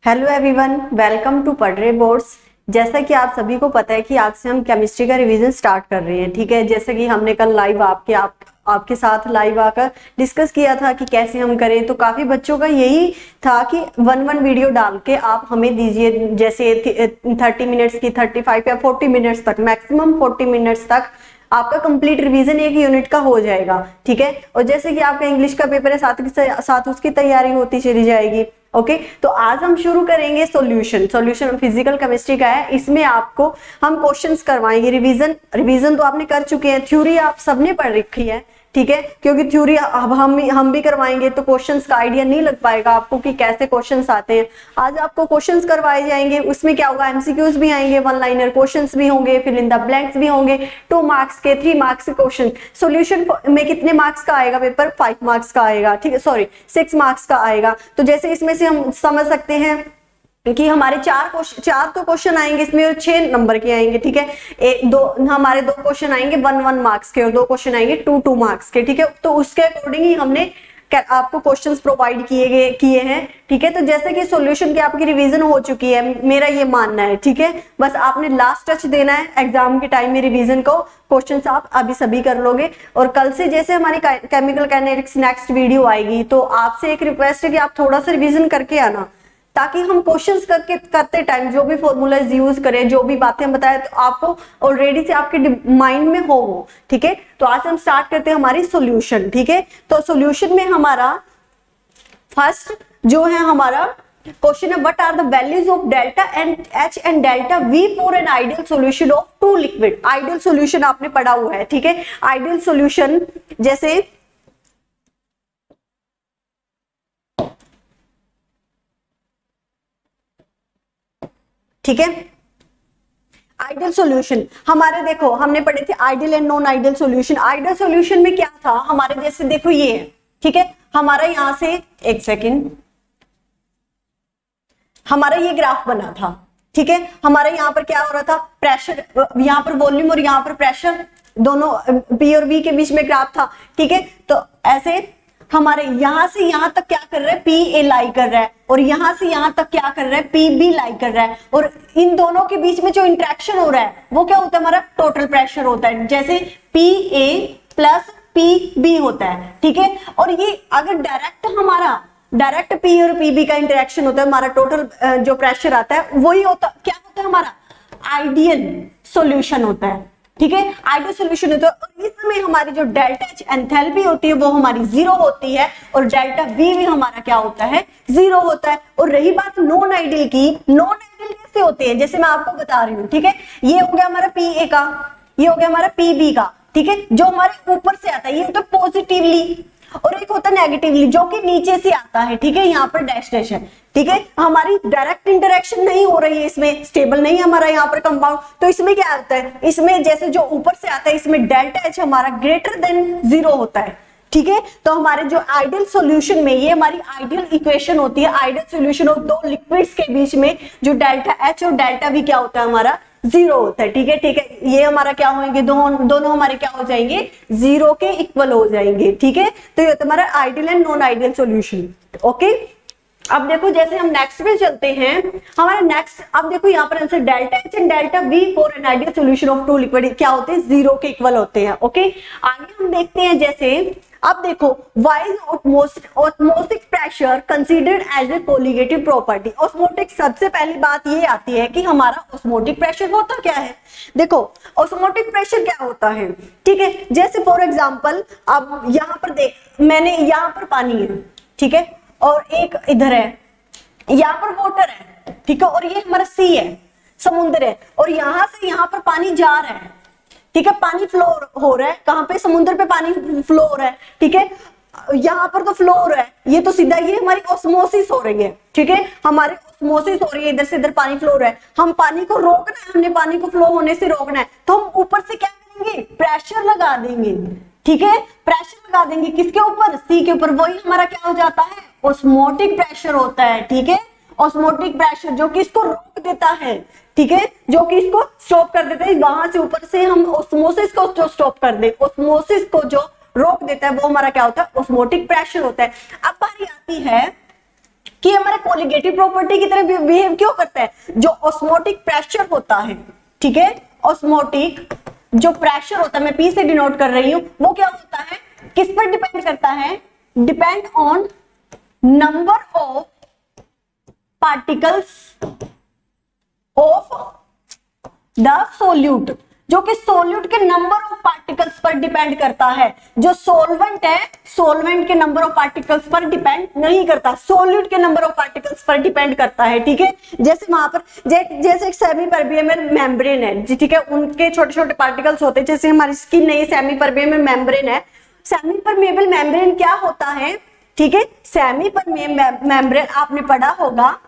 Hello everyone, welcome to पढ़ रहे boards. जैसा कि आप सभी को पता है कि आज से हम केमिस्ट्री का रिवीजन स्टार्ट कर रहे हैं। ठीक है, जैसे कि हमने कल लाइव आपके साथ लाइव आकर डिस्कस किया था कि कैसे हम करें, तो काफी बच्चों का यही था कि वन वीडियो डाल के आप हमें दीजिए, जैसे 30 मिनट्स की, 35 या 40 मिनट्स तक, मैक्सिमम 40 मिनट्स तक आपका कंप्लीट रिवीजन एक यूनिट का हो जाएगा। ठीक है, और जैसे कि आपका इंग्लिश का पेपर है, साथ उसकी तैयारी होती चली जाएगी। ओके, तो आज हम शुरू करेंगे सॉल्यूशन फिजिकल केमिस्ट्री का है। इसमें आपको हम क्वेश्चंस करवाएंगे। रिवीजन तो आपने कर चुके हैं, थ्योरी आप सबने पढ़ रखी है। ठीक है, क्योंकि थ्योरी अब हम भी करवाएंगे तो क्वेश्चंस का आइडिया नहीं लग पाएगा आपको कि कैसे क्वेश्चंस आते हैं। आज आपको क्वेश्चंस करवाए जाएंगे, उसमें क्या होगा, एमसीक्यूज भी आएंगे, वन लाइनर क्वेश्चंस भी होंगे, फिल इन द ब्लैंक्स भी होंगे, 2 मार्क्स के, 3 मार्क्स के क्वेश्चन। सॉल्यूशन में कितने मार्क्स का आएगा पेपर? 5 मार्क्स का आएगा। ठीक है, सॉरी 6 मार्क्स का आएगा। तो जैसे इसमें से हम समझ सकते हैं कि हमारे चार तो क्वेश्चन आएंगे इसमें, और 6 नंबर के आएंगे। ठीक है, हमारे 2 क्वेश्चन आएंगे 1 मार्क्स के, और 2 क्वेश्चन आएंगे 2 मार्क्स के। ठीक है, तो उसके अकॉर्डिंग ही हमने आपको क्वेश्चंस प्रोवाइड किए हैं। ठीक है, तो जैसे कि सॉल्यूशन की आपकी रिवीजन हो चुकी है, मेरा ये मानना है। ठीक है, बस आपने लास्ट टच देना है एग्जाम के टाइम में रिवीजन को। क्वेश्चंस आप अभी सभी कर लोगे, और कल से जैसे हमारी केमिकल काइनेटिक्स नेक्स्ट वीडियो आएगी, तो आपसे एक रिक्वेस्ट है कि आप थोड़ा सा रिवीजन करके आना, ताकि हम क्वेश्चंस करते टाइम जो भी फॉर्मूलाज यूज करें, जो भी बातें बताए, तो आपको ऑलरेडी से आपके माइंड में हो वो। ठीक है, तो आज हम स्टार्ट करते हैं हमारी सॉल्यूशन। ठीक है, तो सॉल्यूशन में हमारा फर्स्ट जो है हमारा क्वेश्चन है, what are the values of delta and H and delta V for an ideal solution of 2 liquid. Ideal solution आपने पढ़ा हुआ है। ठीक है, आइडियल सॉल्यूशन जैसे ठीक है, आइडियल सॉल्यूशन हमारे, देखो हमने पढ़े थे ideal and non ideal solution. Ideal solution में क्या था हमारे, जैसे देखो ये है। ठीक है, हमारा यहां से एक सेकंड, हमारा ये ग्राफ बना था। ठीक है, हमारे यहाँ पर क्या हो रहा था, प्रेशर, यहाँ पर वॉल्यूम और यहाँ पर प्रेशर, दोनों पी और वी के बीच में ग्राफ था। ठीक है, तो ऐसे हमारे यहां से यहां तक क्या कर रहा है, पी ए लाई कर रहा है, और यहां से यहां तक क्या कर रहा है, पी बी लाई कर रहा है, और इन दोनों के बीच में जो इंटरेक्शन हो रहा है वो क्या होता है, हमारा टोटल प्रेशर होता है, जैसे P A plus P B होता है। ठीक है, और ये अगर डायरेक्ट पी और पी बी का इंटरेक्शन होता है, हमारा टोटल जो प्रेशर आता है वही होता, क्या होता है, हमारा आइडियल सॉल्यूशन होता है। ठीक है, आइडियल सॉल्यूशन होता है, और इसमें हमारी जो डेल्टा एच एंथैल्पी होती है वो हमारी 0 होती है, और डेल्टा वी भी हमारा क्या होता है, 0 होता है। और रही बात नॉन आइडियल की, नॉन आइडियल कैसे होते हैं, जैसे मैं आपको बता रही हूँ। ठीक है, ये हो गया हमारा पी ए का, ये हो गया हमारा पी बी का। ठीक है, जो हमारे ऊपर से आता है ये होता है पॉजिटिवली, और एक होता है नेगेटिवली जो कि नीचे से आता है। ठीक है, यहाँ पर डैश डैश है। ठीक है, हमारी डायरेक्ट इंटरेक्शन नहीं हो रही है, इसमें स्टेबल नहीं है हमारा यहाँ पर कंपाउंड, तो इसमें क्या होता है, इसमें जैसे जो ऊपर से आता है इसमें डेल्टा एच हमारा ग्रेटर देन 0 होता है। ठीक है, तो हमारे जो आइडियल सॉल्यूशन में, ये हमारी आइडियल इक्वेशन होती है, आइडियल सॉल्यूशन ऑफ 2 लिक्विड्स के बीच में जो डेल्टा एच और डेल्टा वी क्या होता है, हमारा 0 होता है। ठीक है, ठीक है, ये हमारा क्या होंगे, दोनों हमारे क्या हो जाएंगे, 0 के इक्वल हो जाएंगे। ठीक है, तो ये हमारा ideal and non ideal solution. Okay, अब देखो जैसे हम नेक्स्ट पे चलते हैं, हमारा नेक्स्ट, अब देखो यहाँ पर answer delta H and delta V for an ideal solution of 2 liquid क्या होते हैं, 0 के इक्वल होते हैं। ओके, आगे हम देखते हैं, जैसे अब देखो why is osmotic pressure considered as a colligative property. Osmotic, सबसे पहली बात ये आती है कि हमारा ऑस्मोटिक प्रेशर होता क्या है। देखो ऑस्मोटिक प्रेशर क्या होता है, ठीक है, जैसे फॉर एग्जांपल अब यहाँ पर देख, मैंने यहाँ पर पानी है, ठीक है, और एक इधर है, यहाँ पर वाटर है, ठीक है, और ये हमारा सी है, समुद्र है, और यहां से यहाँ पर पानी जा रहा है। ठीक है, पानी फ्लो हो रहा है, कहां पे, समुद्र पे पानी फ्लो हो रहा है। ठीक है, यहाँ पर तो फ्लो हो रहा है, ये तो सीधा, ये हमारी ऑस्मोसिस हो रही है। ठीक है, हमारी ऑस्मोसिस हो रही है, इधर से इधर पानी फ्लो हो रहा है, हम पानी को रोकना है, हमने पानी को फ्लो होने से रोकना है, तो हम ऊपर से क्या करेंगे, प्रेशर लगा देंगे। ठीक है, प्रेशर लगा देंगे किसके ऊपर, सी के ऊपर, वही हमारा क्या हो जाता है, ऑस्मोटिक प्रेशर होता है। ठीक है, ऑस्मोटिक प्रेशर जो कि इसको रोक देता है। ठीक है, जो कि इसको स्टॉप कर देता है, वहां से ऊपर से हम ऑस्मोसिस को जो स्टॉप कर दे, ऑस्मोसिस को जो रोक देता है वो हमारा क्या होता है, ऑस्मोटिक प्रेशर होता है। अब बारी आती है कि हमारे कोलिगेटिव प्रॉपर्टी की तरह बिहेव क्यों करता है? जो ऑस्मोटिक प्रेशर होता है, ठीक है, ऑस्मोटिक जो प्रेशर होता है, मैं पी से डिनोट कर रही हूं, वो क्या होता है, किस पर डिपेंड करता है? Depend on number of particles of the solute, जो कि सोल्यूट के नंबर ऑफ पार्टिकल्स पर डिपेंड करता है। जो सोलवेंट है, सोलवेंट के नंबर ऑफ पार्टिकल्स पर डिपेंड नहीं करता, सोल्यूट के नंबर ऑफ पार्टिकल्स पर डिपेंड करता है, ठीक है। जैसे वहां पर जैसे एक सेमी परमेबल मेम्ब्रेन है, ठीक है, उनके छोटे छोटे पार्टिकल्स होते हैं, जैसे हमारी स्किन है, सेमी परमेबल मेम्ब्रेन है। सेमी परमेबल मेम्ब्रेन क्या होता है, ठीक है, सेमी परमेबल मेम्ब्रेन आपने पढ़ा होगा,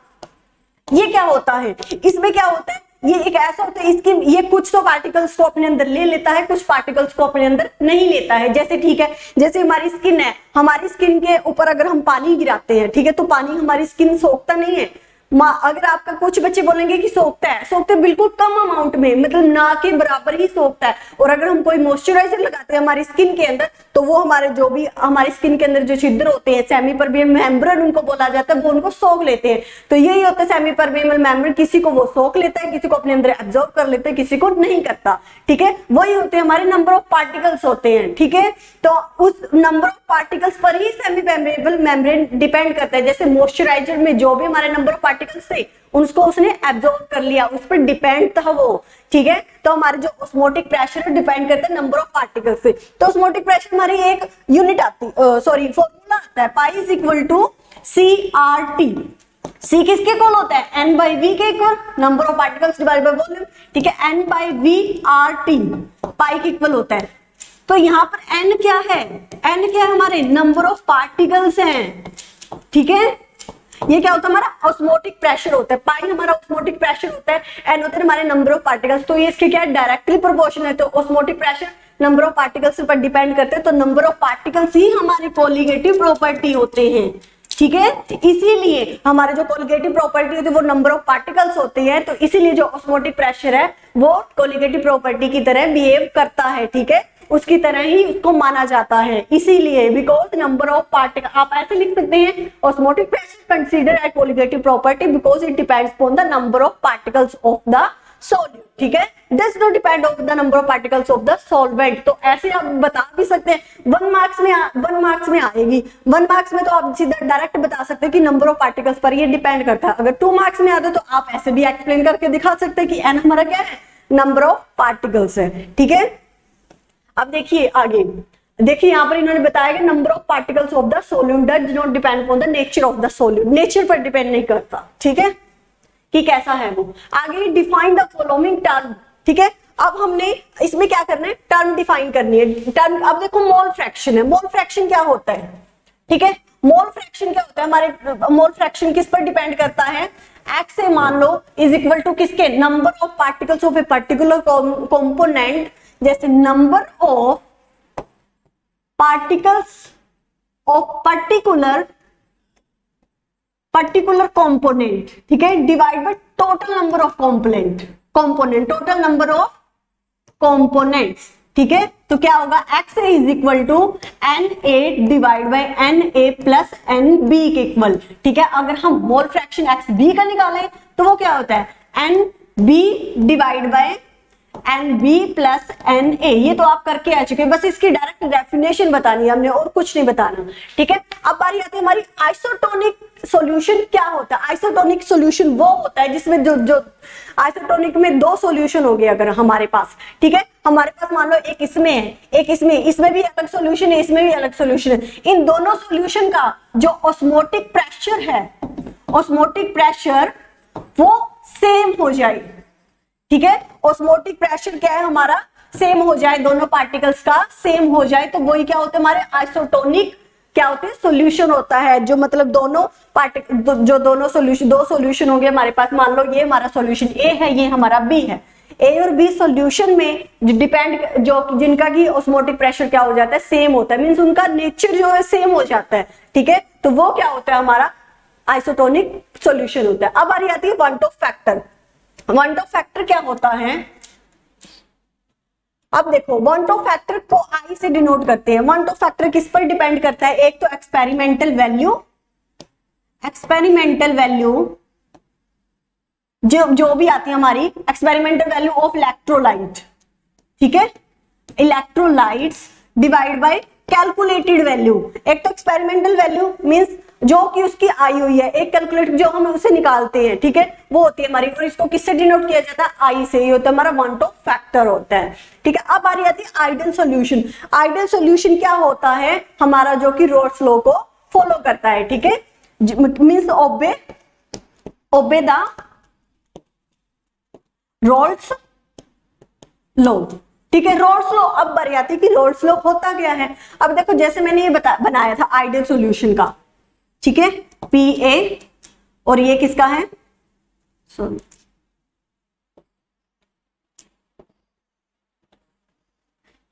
ये क्या होता है, इसमें क्या होता है, ये एक ऐसा होता है, इसकी ये कुछ तो पार्टिकल्स को अपने अंदर ले लेता है, कुछ पार्टिकल्स को अपने अंदर नहीं लेता है। जैसे ठीक है, जैसे हमारी स्किन है, हमारी स्किन के ऊपर अगर हम पानी गिराते हैं, ठीक है, तो पानी हमारी स्किन सोखता नहीं है। अगर आपका कुछ बच्चे बोलेंगे कि सोखता है बिल्कुल कम अमाउंट में, मतलब ना के बराबर ही सोखता है। और अगर हम कोई मॉइस्चराइजर लगाते हैं हमारी स्किन के अंदर, तो वो हमारे जो भी हमारी स्किन के अंदर जो छिद्र होते हैं, सेमी परमेबल मेम्ब्रेन उनको बोला जाता है, वो उनको सोख लेते हैं। तो यही होता है सेमी परमेबल मेम्ब्रेन, किसी को वो सोख लेता है, किसी को अपने अंदर एब्जॉर्ब कर लेता है, किसी को नहीं करता, ठीक है। वही होते हैं हमारे नंबर ऑफ पार्टिकल्स होते हैं, ठीक है। तो उस नंबर ऑफ पार्टिकल्स पर ही सेमी परमेबल मेम्ब्रेन डिपेंड करता है। जैसे मॉइस्चराइजर में जो भी हमारे नंबर ऑफ पार्टिकल्स थे, उसको उसने एब्जॉर्ब कर लिया, उस पर डिपेंड था वो, ठीक है। तो हमारे जो ऑस्मोटिक प्रेशर डिपेंड करता है नंबर ऑफ पार्टिकल्स से। तो ऑस्मोटिक प्रेशर हमारी एक यूनिट आती, सॉरी फॉर्मूला आता है, pi is equal to CRT। C किसके इक्वल होता है? N/V के equal, number of particles divide by volume, ठीक है, N/V/RT पाई के इक्वल होता है। तो यहाँ पर N क्या है? N क्या है? हमारे नंबर ऑफ पार्टिकल्स हैं, ठीक है। ये क्या होता है? हमारा ऑस्मोटिक प्रेशर होता है, पाई हमारा ऑस्मोटिक प्रेशर होता है, एन होते हैं हमारे नंबर ऑफ पार्टिकल्स। तो ये इसके क्या है? डायरेक्टली प्रोपोर्शनल है। तो osmotic pressure number of particles पर डिपेंड करते हैं, तो नंबर ऑफ पार्टिकल्स ही हमारी कोलिगेटिव प्रॉपर्टी होते हैं, ठीक है। इसीलिए हमारे जो कोलिगेटिव प्रॉपर्टी होती है वो नंबर ऑफ पार्टिकल्स होती है। तो इसीलिए जो ऑस्मोटिक प्रेशर है वो कोलिगेटिव प्रॉपर्टी की तरह बिहेव करता है, ठीक है, उसकी तरह ही उसको माना जाता है। इसीलिए बिकॉज नंबर ऑफ पार्टिकल, आप ऐसे लिख सकते हैं, osmotic pressure consider as colligative property because it depends upon the number of particles of the solute, ठीक है, does not depend on the number of particles of the solvent. तो ऐसे आप बता भी सकते हैं, 1 मार्क्स में आएगी, 1 मार्क्स में तो आप सीधा डायरेक्ट बता सकते हैं कि नंबर ऑफ पार्टिकल्स पर ये डिपेंड करता है। अगर 2 मार्क्स में आते तो आप ऐसे भी एक्सप्लेन करके दिखा सकते हैं कि एन हमारा क्या है? नंबर ऑफ पार्टिकल्स है, ठीक है। अब देखिए आगे, देखिए यहाँ पर इन्होंने बताया कि number of particles of the solute does not depend on the nature of the solute, nature पर डिपेंड नहीं करता, ठीक है, कि कैसा है वो। आगे डिफाइन द फॉलोइंग टर्म, ठीक है। अब हमने इसमें क्या करना है? टर्म डिफाइन करनी है। टर्म, अब देखो मोल फ्रैक्शन है, मोल फ्रैक्शन क्या होता है, ठीक है। मोल फ्रैक्शन क्या होता है? हमारे मोल फ्रैक्शन किस पर डिपेंड करता है? एक्स से मान लो इज इक्वल टू किसके? Number of particles of a particular component, जैसे number of particles of particular component, ठीक है, divide by total number of component, total number of components, ठीक है। तो क्या होगा? X a is equal to Na divide by Na plus Nb के इक्वल, ठीक है। अगर हम मोल फ्रैक्शन XB का निकालें तो वो क्या होता है? Nb divide by Nb plus Na। ये तो आप करके आ चुके हैं, बस इसकी डायरेक्ट डेफिनेशन बतानी है हमने, और कुछ नहीं बताना, ठीक है। अब बारी आती है हमारी आइसोटोनिक सॉल्यूशन क्या होता है? आइसोटोनिक सॉल्यूशन वो होता है जिसमें जो आइसोटोनिक में 2 सॉल्यूशन हो गए अगर हमारे पास, ठीक है। हमारे पास मान लो एक इसमें है, एक इसमें भी अलग सॉल्यूशन है, इसमें भी अलग सॉल्यूशन है। इन दोनों सॉल्यूशन का जो ऑस्मोटिक प्रेशर है, ऑस्मोटिक प्रेशर वो सेम हो जाए, ठीक है। ऑस्मोटिक प्रेशर क्या है हमारा? सेम हो जाए, दोनों पार्टिकल्स का सेम हो जाए, तो वही क्या होता है? हमारे आइसोटोनिक क्या होते हैं? सॉल्यूशन होता है। जो मतलब दोनों जो दोनों सॉल्यूशन, 2 सॉल्यूशन होंगे हमारे पास, मान लो ये हमारा सॉल्यूशन ए है, ये हमारा बी है। ए और बी सॉल्यूशन में डिपेंड जो जिनका की ऑस्मोटिक प्रेशर क्या हो जाता है? सेम होता है, मींस उनका नेचर जो है सेम हो जाता है, ठीक है। तो वो क्या होता है? हमारा आइसोटोनिक सॉल्यूशन होता है। अब बारी आती है one of factor. One of factor क्या होता है? अब देखो, वन ऑफ फैक्टर को आई से डिनोट करते हैं। वन ऑफ फैक्टर किस पर डिपेंड करता है? एक तो एक्सपेरिमेंटल वैल्यू, एक्सपेरिमेंटल वैल्यू जो भी आती है हमारी एक्सपेरिमेंटल वैल्यू ऑफ इलेक्ट्रोलाइट, ठीक है, electrolytes divide by calculated value. एक तो एक्सपेरिमेंटल वैल्यू मींस जो कि उसकी आई हुई है, एक कैलकुलेट जो हम उसे निकालते हैं, ठीक है, वो होती है हमारी, और इसको किससे डिनोट किया जाता है, आई से। ये होता है हमारा वन ऑफ फैक्टर होता है, ठीक है। अब आ रही आती है आइडियल सॉल्यूशन। आइडियल सॉल्यूशन क्या होता है, हमारा जो कि रोल्स लॉ को फॉलो करता है, ठीक है, means obey the roles law, ठीक है। रोल्स लॉ अब बारी आती है कि रोल्स लॉ होता क्या है। अब देखो जैसे मैंने ये बनाया था आइडियल सॉल्यूशन का, ठीक है, पी ए, और ये किसका है, सॉरी,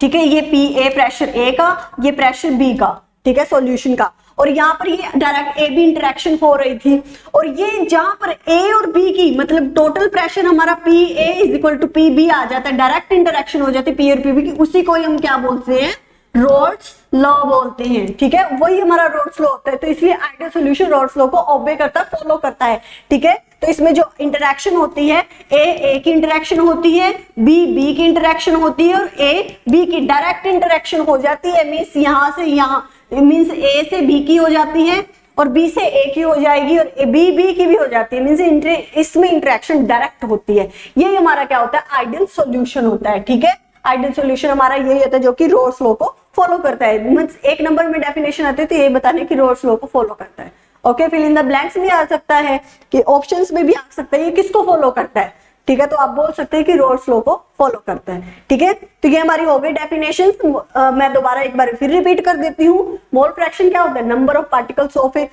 ठीक है, ये पी ए प्रेशर ए का, ये प्रेशर बी का, ठीक है, सॉल्यूशन का। और यहाँ पर ये डायरेक्ट ए बी इंटरेक्शन हो रही थी, और ये जहां पर ए और बी की मतलब टोटल प्रेशर हमारा p A is equal to p b आ जाता है, डायरेक्ट इंटरेक्शन हो जाती है पी और पी बी की, उसी को हम क्या बोलते हैं, रोल्स लॉ बोलते हैं, ठीक है, वही हमारा रोल्स लॉ होता है। तो इसलिए आइडियल सॉल्यूशन रोल्स लॉ को ओबे करता है, फॉलो करता है, ठीक है। तो इसमें जो इंटरेक्शन होती है, ए की इंटरेक्शन होती है, बी की इंटरेक्शन होती है, और ए बी की डायरेक्ट इंटरेक्शन हो जाती है, मीन्स यहां से यहां, मीन्स ए से बी की हो जाती है, और बी से ए की हो जाएगी, और बी की भी हो जाती है, मीन्स इसमें इंटरेक्शन डायरेक्ट होती है। यही हमारा क्या होता है, आइडियल सॉल्यूशन होता है, ठीक है। आइडियल सॉल्यूशन हमारा यही होता है जो कि रोल्स लॉ को फॉलो करता है। मींस एक नंबर में डेफिनेशन आती है तो ये बताने की रोल्स लॉ को फॉलो करता है। Okay, fill in the blanks भी आ सकता है, कि ऑप्शंस में भी आ सकता है, ये किसको फॉलो करता है, ठीक है। तो आप बोल सकते हैं कि रोल्स लॉ को फॉलो करता है, ठीक है। तो ये हमारी हो गई डेफिनेशन। मैं दोबारा एक बार फिर रिपीट कर देती हूँ। मोल फ्रैक्शन क्या होता है, number of particles of a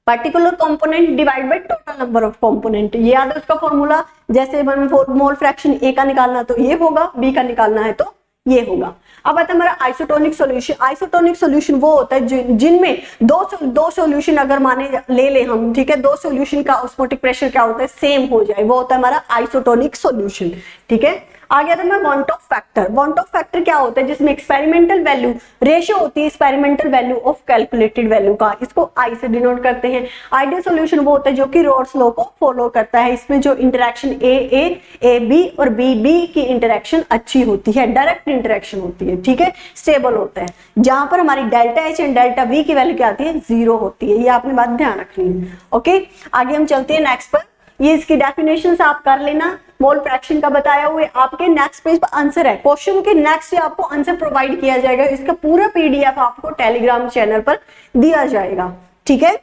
particular component divide by total number of component. ये याद है उसका फॉर्मूला, जैसे मोल फ्रैक्शन ए का निकालना तो ये होगा, बी का निकालना है तो ये होगा। अब आता है हमारा आइसोटोनिक सॉल्यूशन। आइसोटोनिक सॉल्यूशन वो होता है जिनमें दो सॉल्यूशन अगर माने ले हम, ठीक है, दो सॉल्यूशन का ऑस्मोटिक प्रेशर क्या होता है, सेम हो जाए, वो होता है हमारा आइसोटोनिक सॉल्यूशन, ठीक है। आगे आता है want of factor. Want of factor क्या होता है, जिसमें एक्सपेरिमेंटल वैल्यू रेशियो होती है experimental value of calculated value का, इसको आई से डिनोट करते हैं। आइडियल सॉल्यूशन वो होता है जो कि रोल्स लॉ को फॉलो करता है, इसमें जो इंटरेक्शन ए बी और बी की इंटरेक्शन अच्छी होती है, डायरेक्ट इंटरेक्शन होती है, ठीक है, स्टेबल होता है। जहां पर हमारी delta H and delta we की वैल्यू क्या आती है, 0 होती है। ये आपने बात ध्यान रखनी है। ओके, आगे हम चलते हैं नेक्स्ट पर। ये इसकी डेफिनेशन आप कर लेना, मोल फ्रैक्शन का बताया हुआ आपके नेक्स्ट पेज पर आंसर है। क्वेश्चन के नेक्स्ट से आपको आंसर प्रोवाइड किया जाएगा, इसका पूरा पीडीएफ आपको टेलीग्राम चैनल पर दिया जाएगा, ठीक है।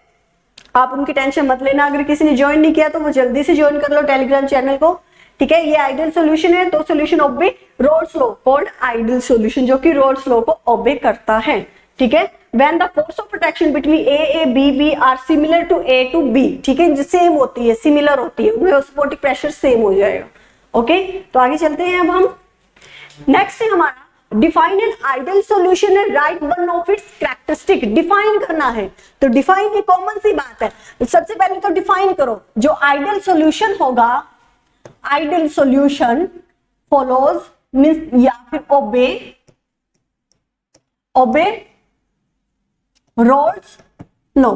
आप उनकी टेंशन मत लेना, अगर किसी ने ज्वाइन नहीं किया तो वो जल्दी से ज्वाइन कर लो टेलीग्राम चैनल को, ठीक है। ये आइडियल सॉल्यूशन है तो solution obeys Raoult's law, called ideal solution, जो कि रोल्स लॉ को ओबे करता है, ठीक है। When the force of attraction between A, B are similar to A to B, ठीक है, सेम होती है, सिमिलर होती है, उनमें ऑस्मोटिक प्रेशर सेम हो जाएगा। ओके, तो आगे चलते हैं। अब हम नेक्स्ट है हमारा डिफाइन एन आइडियल सॉल्यूशन है, right one of its characteristic. Define करना है, तो डिफाइन ये कॉमन सी बात है, तो सबसे पहले तो डिफाइन करो जो आइडियल सॉल्यूशन होगा। आइडियल सॉल्यूशन फॉलोज मींस या फिर ओबे रोल्स लॉ,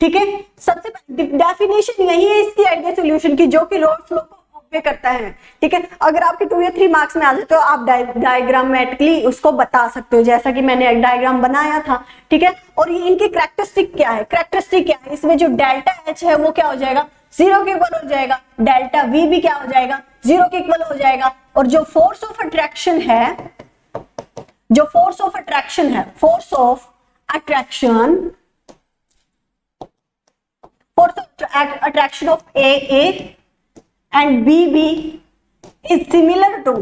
ठीक है। सबसे पहले डेफिनेशन यही है इसकी आइडियल सॉल्यूशन की, जो कि रोल्स लॉ को ओबे करता है, ठीक है। अगर आपके 2 या 3 मार्क्स में आ जाए तो आप डायग्रामेटिकली उसको बता सकते हो, जैसा कि मैंने एक डायग्राम बनाया था, ठीक है। और ये इनकी कैरेक्टरिस्टिक क्या है, कैरेक्टरिस्टिक क्या है, इसमें जो डेल्टा एच है वो क्या हो जाएगा, 0 के इक्वल हो जाएगा, डेल्टा वी भी क्या हो जाएगा, 0 के इक्वल हो जाएगा। और जो फोर्स ऑफ अट्रैक्शन है, force of attraction of A and B is similar to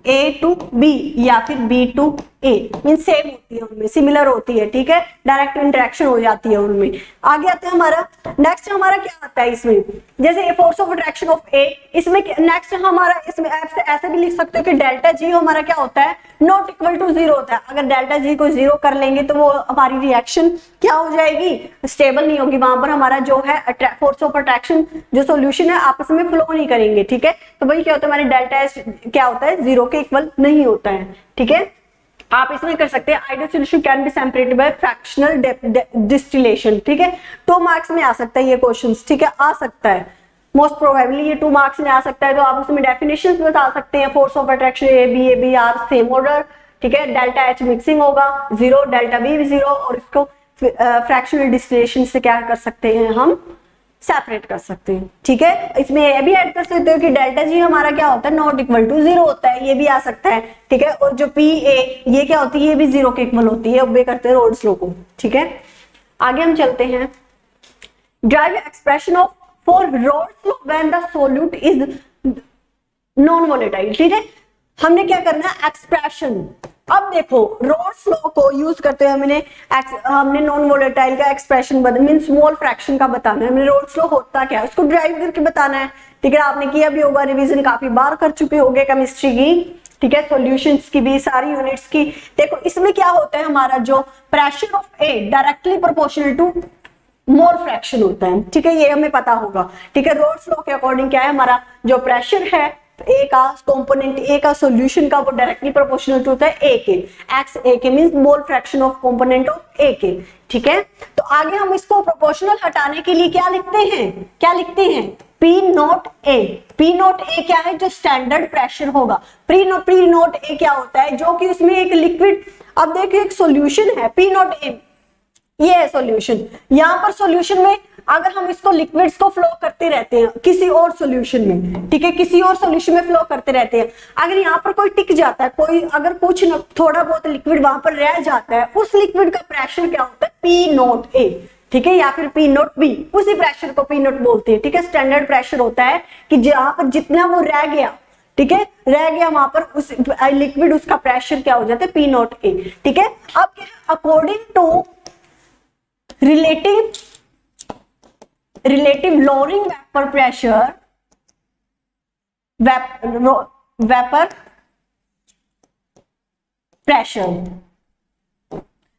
A to B या फिर B to A, mean same होती है, उनमें सिमिलर होती है, ठीक है, डायरेक्ट इंटरेक्शन हो जाती है उनमें। आगे आते हैं हमारा नेक्स्ट, हमारा क्या आता है इसमें, जैसे फोर्स ऑफ अट्रैक्शन ऑफ ए, इसमें नेक्स्ट हमारा इसमें ऐसे भी लिख सकते हो कि डेल्टा जी हमारा क्या होता है, नॉट इक्वल टू 0 होता है। अगर डेल्टा जी को 0 कर लेंगे तो वो हमारी रिएक्शन क्या हो जाएगी, स्टेबल नहीं होगी, वहां पर हमारा जो है फोर्स ऑफ अट्रैक्शन जो सोल्यूशन है आपस में फ्लो नहीं करेंगे, ठीक है। तो वही क्या होता है, हमारी डेल्टा एच क्या होता है, 0 के इक्वल नहीं होता है, ठीक है। आप इसमें कर सकते हैं ideal solution can be separated by fractional distillation, ठीक है। 2 मार्क्स में आ सकता है ये क्वेश्चंस, ठीक है, आ सकता है मोस्ट प्रोबेबली ये 2 मार्क्स में आ सकता है। तो आप उसमें डेफिनेशंस बता सकते हैं, force of attraction A B are same order, ठीक है, डेल्टा एच मिक्सिंग होगा 0, डेल्टा बी भी 0, और इसको फ्रैक्शनल डिस्टिलेशन से क्या कर सकते हैं हम सेपरेट कर सकते हैं, ठीक है। इसमें ये भी ऐड कर सकते हो कि डेल्टा जी हमारा क्या होता है नॉट इक्वल टू 0 होता है, ये भी आ सकता है, ठीक है। और जो पी ए ये क्या होती है, ये भी 0 के इक्वल होती है, ओबे करते हैं रोल्स लॉ को, ठीक है। आगे हम चलते हैं, drive expression of for roles law when the solute is non volatile, ठीक है। हमने क्या करना है एक्सप्रेशन, अब देखो रोल्स लॉ को यूज करते हुए हमने नॉन वोलेटाइल का एक्सप्रेशन मीन स्मॉल फ्रैक्शन का बताना है, हमने रोल्स लॉ होता क्या है उसको ड्राइव करके बताना है, ठीक है। आपने किया भी होगा, रिवीजन काफी बार कर चुके होंगे केमिस्ट्री की, ठीक है, सॉल्यूशंस की भी, सारी यूनिट्स की। देखो इसमें क्या होता है, हमारा जो pressure of A directly proportional to mole fraction होता है, ठीक है, ये हमें पता होगा, ठीक है। रोल्स लॉ के अकॉर्डिंग क्या है, हमारा जो प्रेशर है ए का कंपोनेंट ए का सॉल्यूशन का वो डायरेक्टली प्रोपोर्शनल टू होता है ए के, एक्स ए के means mole fraction of component of a के, ठीक है। तो आगे हम इसको प्रोपोर्शनल हटाने के लिए क्या लिखते हैं P naught A. P naught ए क्या है, जो स्टैंडर्ड प्रेशर होगा। पी नोट ए क्या होता है, जो कि उसमें एक लिक्विड, अब देखिए एक सॉल्यूशन है पी नोट ए, ये है सॉल्यूशन। यहाँ पर सॉल्यूशन में अगर हम इसको लिक्विड्स को फ्लो करते रहते हैं किसी और सॉल्यूशन में, ठीक है, किसी और सॉल्यूशन में फ्लो करते रहते हैं, अगर यहाँ पर कोई टिक जाता है, कोई अगर कुछ न थोड़ा बहुत लिक्विड वहां पर रह जाता है, उस लिक्विड का प्रेशर क्या होता है पी नोट ए, ठीक है, या फिर पी नोट बी, उसी प्रेशर को पी नोट बोलते हैं, ठीक है। स्टैंडर्ड प्रेशर होता है कि जहां पर जितना वो रह गया, ठीक है, रह गया वहां पर उस लिक्विड उसका प्रेशर क्या हो जाता है पी नोट ए, ठीक है। अब according to relative lowering vapor pressure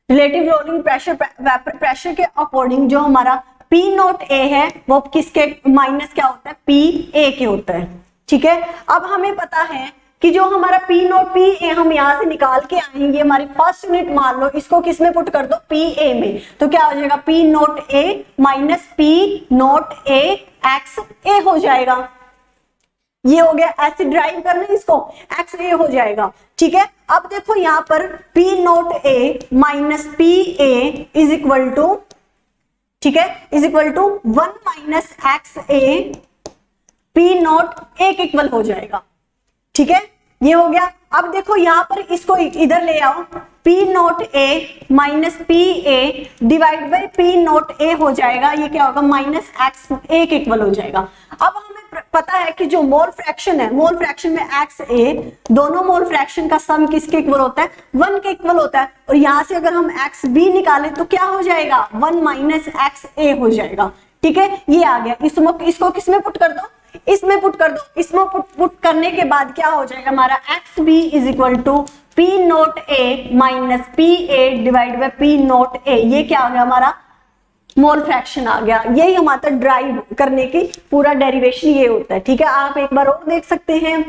relative lowering pressure vapor pressure के अकॉर्डिंग जो हमारा P नोट A है वो किसके माइनस क्या होता है P A के होता है, ठीक है। अब हमें पता है कि जो हमारा P नोट P A हम यहाँ से निकाल के आएंगे, हमारी फर्स्ट यूनिट मान लो, इसको किस में पुट कर दो P A में, तो क्या हो जाएगा P naught A minus P naught A x A हो जाएगा। ये हो गया, ऐसे ड्राइव करना इसको, एक्स A हो जाएगा, ठीक है। अब देखो यहाँ पर P naught A minus P A is equal to, ठीक है, is equal to 1 minus X A P naught A के इक्वल हो जाएगा, ठीक है, ये हो गया। अब देखो यहाँ पर इसको इधर ले आओ, P naught A minus P A divide by P naught A हो जाएगा, ये क्या होगा माइनस एक्स A के इक्वल हो जाएगा। अब हमें पता है कि जो मोल फ्रैक्शन है, मोल फ्रैक्शन में एक्स A, दोनों मोल फ्रैक्शन का सम किसके इक्वल होता है 1 के इक्वल होता है, और यहाँ से अगर हम एक्स B निकालें तो क्या हो जाएगा 1 माइनस एक्स A हो जाएगा, ठीक है, ये आ गया। इसको किसमें पुट कर दो, इसमें पुट कर दो, इसमें पुट करने के बाद क्या हो जाएगा हमारा x B is equal to p naught A minus P A divide by P naught a, ये क्या आ गया हमारा मोल फ्रैक्शन आ गया। यही हमारा ड्राइव करने की पूरा डेरिवेशन ये होता है, ठीक है। आप एक बार और देख सकते हैं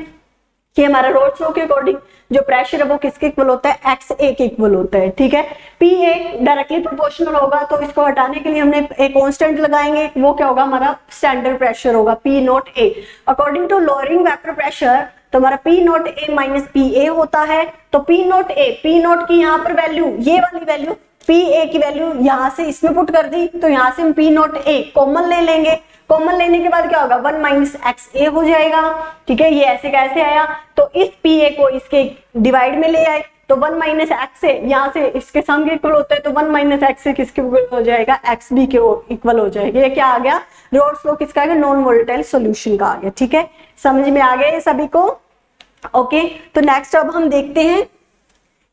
कि हमारा रोल्स लॉ के अकॉर्डिंग जो प्रेशर है वो किसके इक्वल होता है एक्स ए के इक्वल होता है, ठीक है। पी ए डायरेक्टली प्रोपोर्शनल होगा, तो इसको हटाने के लिए हमने एक कांस्टेंट लगाएंगे, वो क्या होगा हमारा स्टैंडर्ड प्रेशर होगा P naught A. According to lowering vapour pressure तो हमारा P naught A minus P A होता है, तो P naught A, P naught की यहाँ पर वैल्यू, ये वाली वैल्यू पी ए की वैल्यू यहाँ से इसमें पुट कर दी, तो यहाँ से हम पी नोट ए कॉमन ले लेंगे, कॉमन लेने के बाद क्या होगा 1 माइनस एक्स ए हो जाएगा, ठीक है। ये ऐसे कैसे आया, तो इस पी ए को इसके डिवाइड में ले आए, तो 1 माइनस एक्स ए यहाँ से इसके सम के इक्वल होता है, तो 1 माइनस एक्स ए किसके इक्वल हो जाएगा एक्स बी के इक्वल हो जाएगा। ये क्या आ गया रोल्स लॉ किसका आ गया नॉन वोलेटाइल सॉल्यूशन का आ गया, ठीक है। समझ में आ गया ये सभी को, ओके। तो नेक्स्ट अब हम देखते हैं,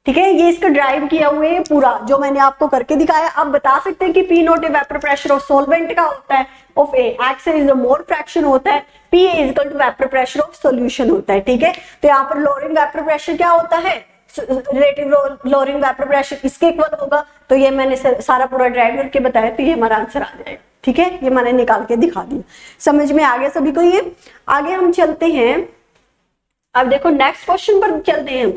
ठीक है, ये इसका ड्राइव किया हुआ है पूरा जो मैंने आपको करके दिखाया। आप बता सकते हैं कि P naught A vapour pressure of solvent का होता है, of A X is the mole fraction होता है, P A is equal to vapour pressure of solution होता है, ठीक है। तो यहाँ पर लोअरिंग वेपर प्रेशर क्या होता है, रिलेटिव लोअरिंग वेपर प्रेशर इसके इक्वल होगा, तो ये मैंने सारा पूरा ड्राइव करके बताया, तो ये हमारा आंसर आ जाएगा, ठीक है। ये मैंने निकाल के दिखा दिया, समझ में आ गया सभी को ये। आगे हम चलते हैं, अब देखो नेक्स्ट क्वेश्चन पर चलते हैं।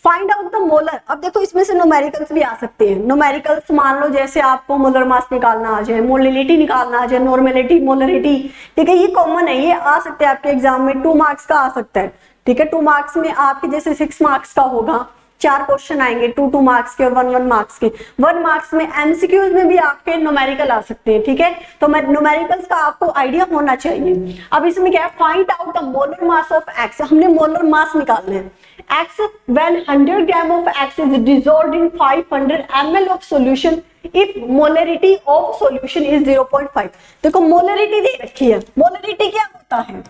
Find out the molar. अब देखो इसमें से न्यूमेरिकल्स भी आ सकते हैं। न्यूमेरिकल्स मान लो जैसे आपको मोलर मास निकालना आ जाए, मोलिलिटी निकालना आ जाए, नॉर्मेलिटी, मोलरिटी, ठीक है, ये कॉमन है, ये आ सकते हैं आपके एग्जाम में, 2 मार्क्स का आ सकता है, ठीक है। 2 मार्क्स में आपके जैसे 6 मार्क्स का होगा, 4 क्वेश्चन आएंगे 2 मार्क्स के और 1 मार्क्स के। 1 मार्क्स में एमसीक्यूज में भी आपके न्यूमेरिकल आ सकते हैं, ठीक है। तो न्यूमेरिकल्स का आपको आइडिया होना चाहिए। अब इसमें क्या है, find out the molar mass of x, हमने मोलर मास निकालना है। X when 100 gram of x is dissolved in 500 ml of solution if molarity of solution is 0.5। देखो मोलरिटी दे रखी है। मोलरिटी क्या होता है,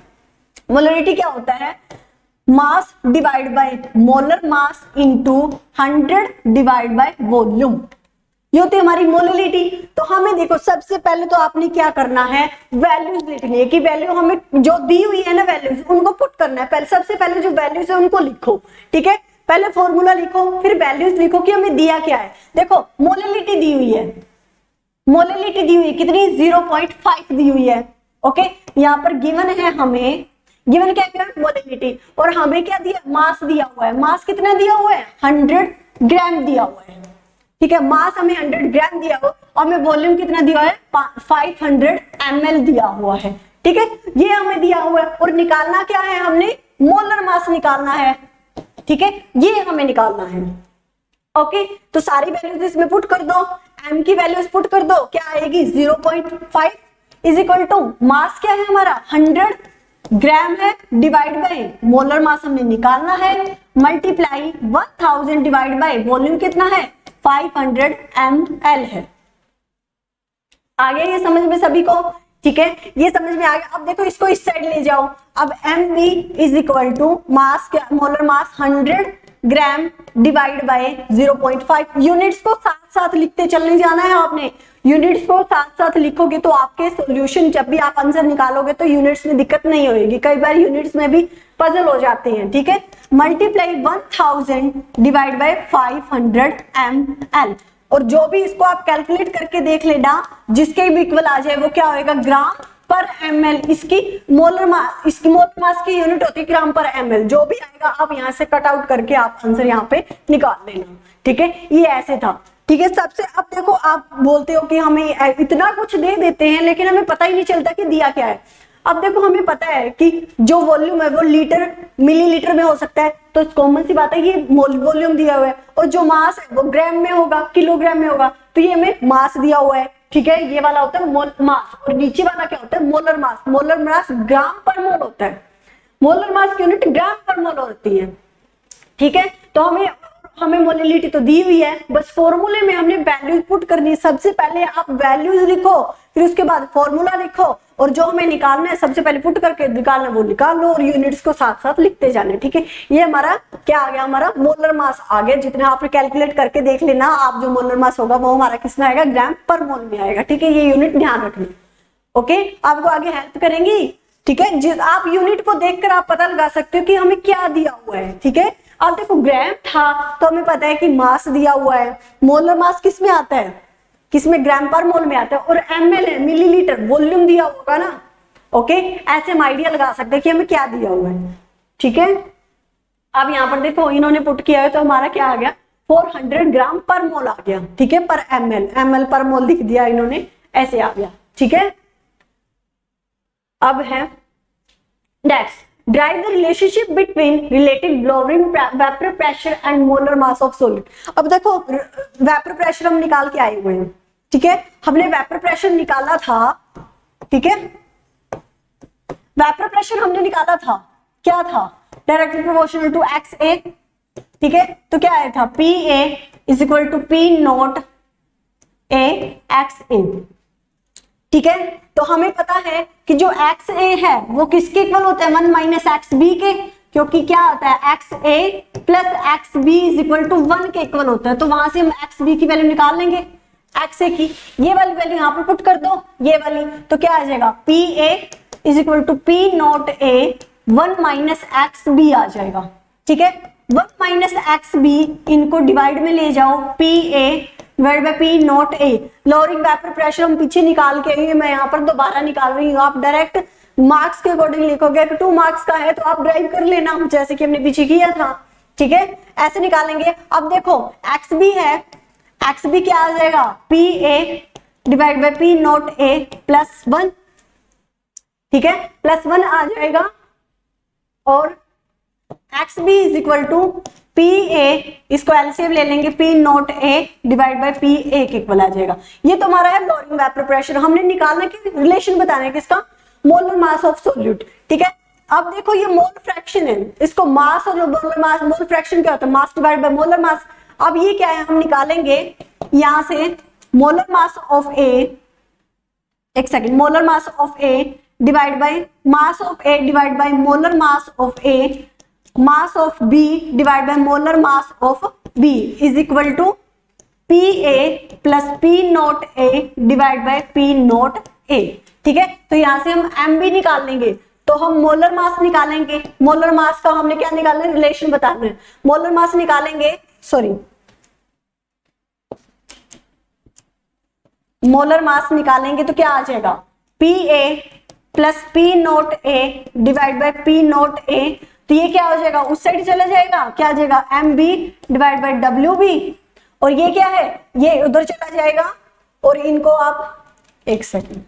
मोलरिटी क्या होता है, mass divide by molar mass into 100 divide by volume, ये होती है हमारी मोलरिटी। तो हमें देखो सबसे पहले तो आपने क्या करना है, वैल्यूज लिखनी है कि वैल्यू हमें जो दी हुई है ना वैल्यूज, उनको पुट करना है। पहले सबसे पहले जो वैल्यूज है उनको लिखो, ठीक है। पहले फॉर्मूला लिखो, फिर वैल्यूज लिखो कि हमें दिया क्या है। देखो मोलरिटी दी हुई है, मोलरिटी दी हुई है कितनी, 0.5 दी हुई है, ओके। यहाँ पर गिवन है, हमें गिवन क्या है, मोलरिटी, और हमें क्या दिया, मास दिया हुआ है। मास कितना दिया हुआ है, 100 ग्राम दिया हुआ है, ठीक है। मास हमें 100 ग्राम दिया हुआ और हमें वॉल्यूम कितना दिया है, 500 ml दिया हुआ है, ठीक है। ये हमें दिया हुआ है और निकालना क्या है, हमने मोलर मास निकालना है, ठीक है, ये हमें निकालना है, ओके। तो सारी वैल्यूज इसमें पुट कर दो, m की वैल्यूज पुट कर दो, क्या आएगी 0.5 इज इक्वल टू मास क्या है हमारा 100 ग्राम है, डिवाइड बाय मोलर मास हमने निकालना है, मल्टीप्लाई 1000 डिवाइड बाय वॉल्यूम कितना है 500 ml है। आगे ये समझ में सभी को, ठीक है, ये समझ में आ गया। अब देखो इसको इस साइड ले जाओ। अब mv is equal to mass, molar mass 100 gram divide by 0.5। Units को साथ साथ लिखते चलने जाना है आपने, यूनिट्स को साथ साथ लिखोगे तो आपके सॉल्यूशन जब भी आप आंसर निकालोगे तो यूनिट्स में दिक्कत नहीं होगी। कई बार यूनिट्स में भी पजल हो जाते हैं, ठीक है। मल्टीप्लाई 1000 डिवाइड बाय 500 ml, और जो भी इसको आप कैलकुलेट करके देख लेना, जिसके भी इक्वल आ जाए वो क्या होएगा, ग्राम पर ml। इसकी मोलर मास की यूनिट होती है ग्राम पर ml। जो भी आएगा आप यहाँ से कट आउट करके आप आंसर यहाँ पे निकाल लेना, ठीक है। ये ऐसे था, ठीक है। सबसे अब देखो आप बोलते हो कि हमें इतना कुछ दे देते हैं लेकिन हमें पता ही नहीं चलता कि दिया क्या है। अब देखो हमें पता है कि जो वॉल्यूम है वो लीटर मिलीलीटर में हो सकता है, तो कॉमन सी बात है ये वॉल्यूम दिया हुआ है, और जो मास है वो ग्राम में होगा, किलोग्राम में होगा, तो ये हमें मास दिया हुआ है, ठीक है। ये वाला होता है मास, और नीचे वाला क्या होता है, मोलर मास। मोलर मास ग्राम पर मोल होता है, मोलर मास की यूनिट ग्राम पर मोल होती है, ठीक है। तो हमें मोलिलिटी तो दी हुई है, बस फॉर्मूले में हमने वैल्यूज पुट करनी है। सबसे पहले आप वैल्यूज लिखो, फिर उसके बाद फॉर्मूला लिखो, और जो हमें निकालना है सबसे पहले पुट करके निकालना वो निकाल लो, और यूनिट्स को साथ साथ लिखते जाने, ठीक है। ये हमारा क्या आ गया, हमारा मोलर मास आ गया। जितना आप कैलकुलेट करके देख लेना, आप जो मोलर मास होगा वो हमारा किस में आएगा, ग्राम पर मोल में आएगा, ठीक है। ये यूनिट ध्यान रखना, ओके, आपको आगे हेल्प करेंगी, ठीक है। जिस आप यूनिट को देखकर आप पता लगा सकते हो कि हमें क्या दिया हुआ है, ठीक है। अब देखो ग्राम था तो हमें पता है कि मास दिया हुआ है, मोलर मास किस में आता है, किसमें, ग्राम पर मोल में आता है, और ml है मिलीलीटर, वॉल्यूम दिया होगा ना, ओके। ऐसे हम आइडिया लगा सकते हैं कि हमें क्या दिया हुआ है, ठीक है। अब यहाँ पर देखो इन्होंने पुट किया है तो हमारा क्या आ गया, 400 ग्राम पर मोल आ गया, ठीक है, पर ml पर मोल लिख दिया इन्होंने, ऐसे आ गया, ठीक है। अब है next, drive the relationship between relative blowing vapour pressure and molar mass of solid. अब देखो वेपर प्रेशर हम निकाल के आए हुए हैं, ठीक है। हमने वेपर प्रेशर निकाला था, ठीक है, वेपर प्रेशर हमने निकाला था, क्या था, डायरेक्टली प्रोपोर्शनल टू XA, ठीक है। तो क्या आया था, PA is equal to P naught A XA, ठीक है। तो हमें पता है कि जो XA है वो किसके इक्वल होता है, 1 माइनस XB के, क्योंकि क्या आता है XA plus XB is equal to 1 के इक्वल होता है। तो वहां से हम XB की वैल्यू निकाल लेंगे, XA की, ये वाली वैल्यू यहाँ पर पुट कर दो, ये वाली, तो क्या आ जाएगा, PA is equal to P naught A 1 minus XB आ जाएगा, ठीक है। 1 माइनस XB इनको डिवाइड में ले जाओ, PA divide bye P naught A। Lowering vapour pressure हम पीछे निकाल के आए, मैं यहाँ पर दोबारा निकाल रही हूँ, आप डायरेक्ट मार्क्स के अकॉर्डिंग लिखोगे। 2 मार्क्स का है तो आप ड्राइव कर लेना, जैसे कि हमने पीछे किया था, ठीक है, ऐसे निकालेंगे। अब देखो एक्स बी है, एक्स बी क्या आ जाएगा, P A divide by P naught A plus 1, ठीक है, प्लस 1 आ जाएगा। और X B is equal to P A, इसको एलसीएम ले लेंगे, P naught A divide by P A के इक्वल आ जाएगा। ये तुम्हारा है बोरिंग वेपर प्रेशर। हमने निकालना कि रिलेशन बताना है किसका, मोलर मास ऑफ सोल्यूट, ठीक है। अब देखो ये मोल फ्रैक्शन है, इसको मास और मोलर मास, मोल फ्रैक्शन क्या होता है, मास डिवाइड बाय मोलर मास। अब ये क्या है, हम निकालेंगे यहां से मोलर मास ऑफ ए, एक second, molar mass of A divide by mass of A divide by molar mass of A, mass of B divide by molar mass of B is equal to P A plus P naught A divide by P naught A, ठीक है। तो यहां से हम M B निकाल लेंगे, तो हम मोलर मास निकालेंगे। मोलर मास का हमने क्या निकालना है, रिलेशन बताना है। मोलर मास निकालेंगे, सॉरी, मोलर मास निकालेंगे तो क्या आ जाएगा, P A plus P naught A divide by P naught ए। तो ये क्या हो जाएगा, उस साइड चला जाएगा, क्या आ जाएगा, M B divide by W B. और ये क्या है, ये उधर चला जाएगा। और इनको आप, एक सेकंड,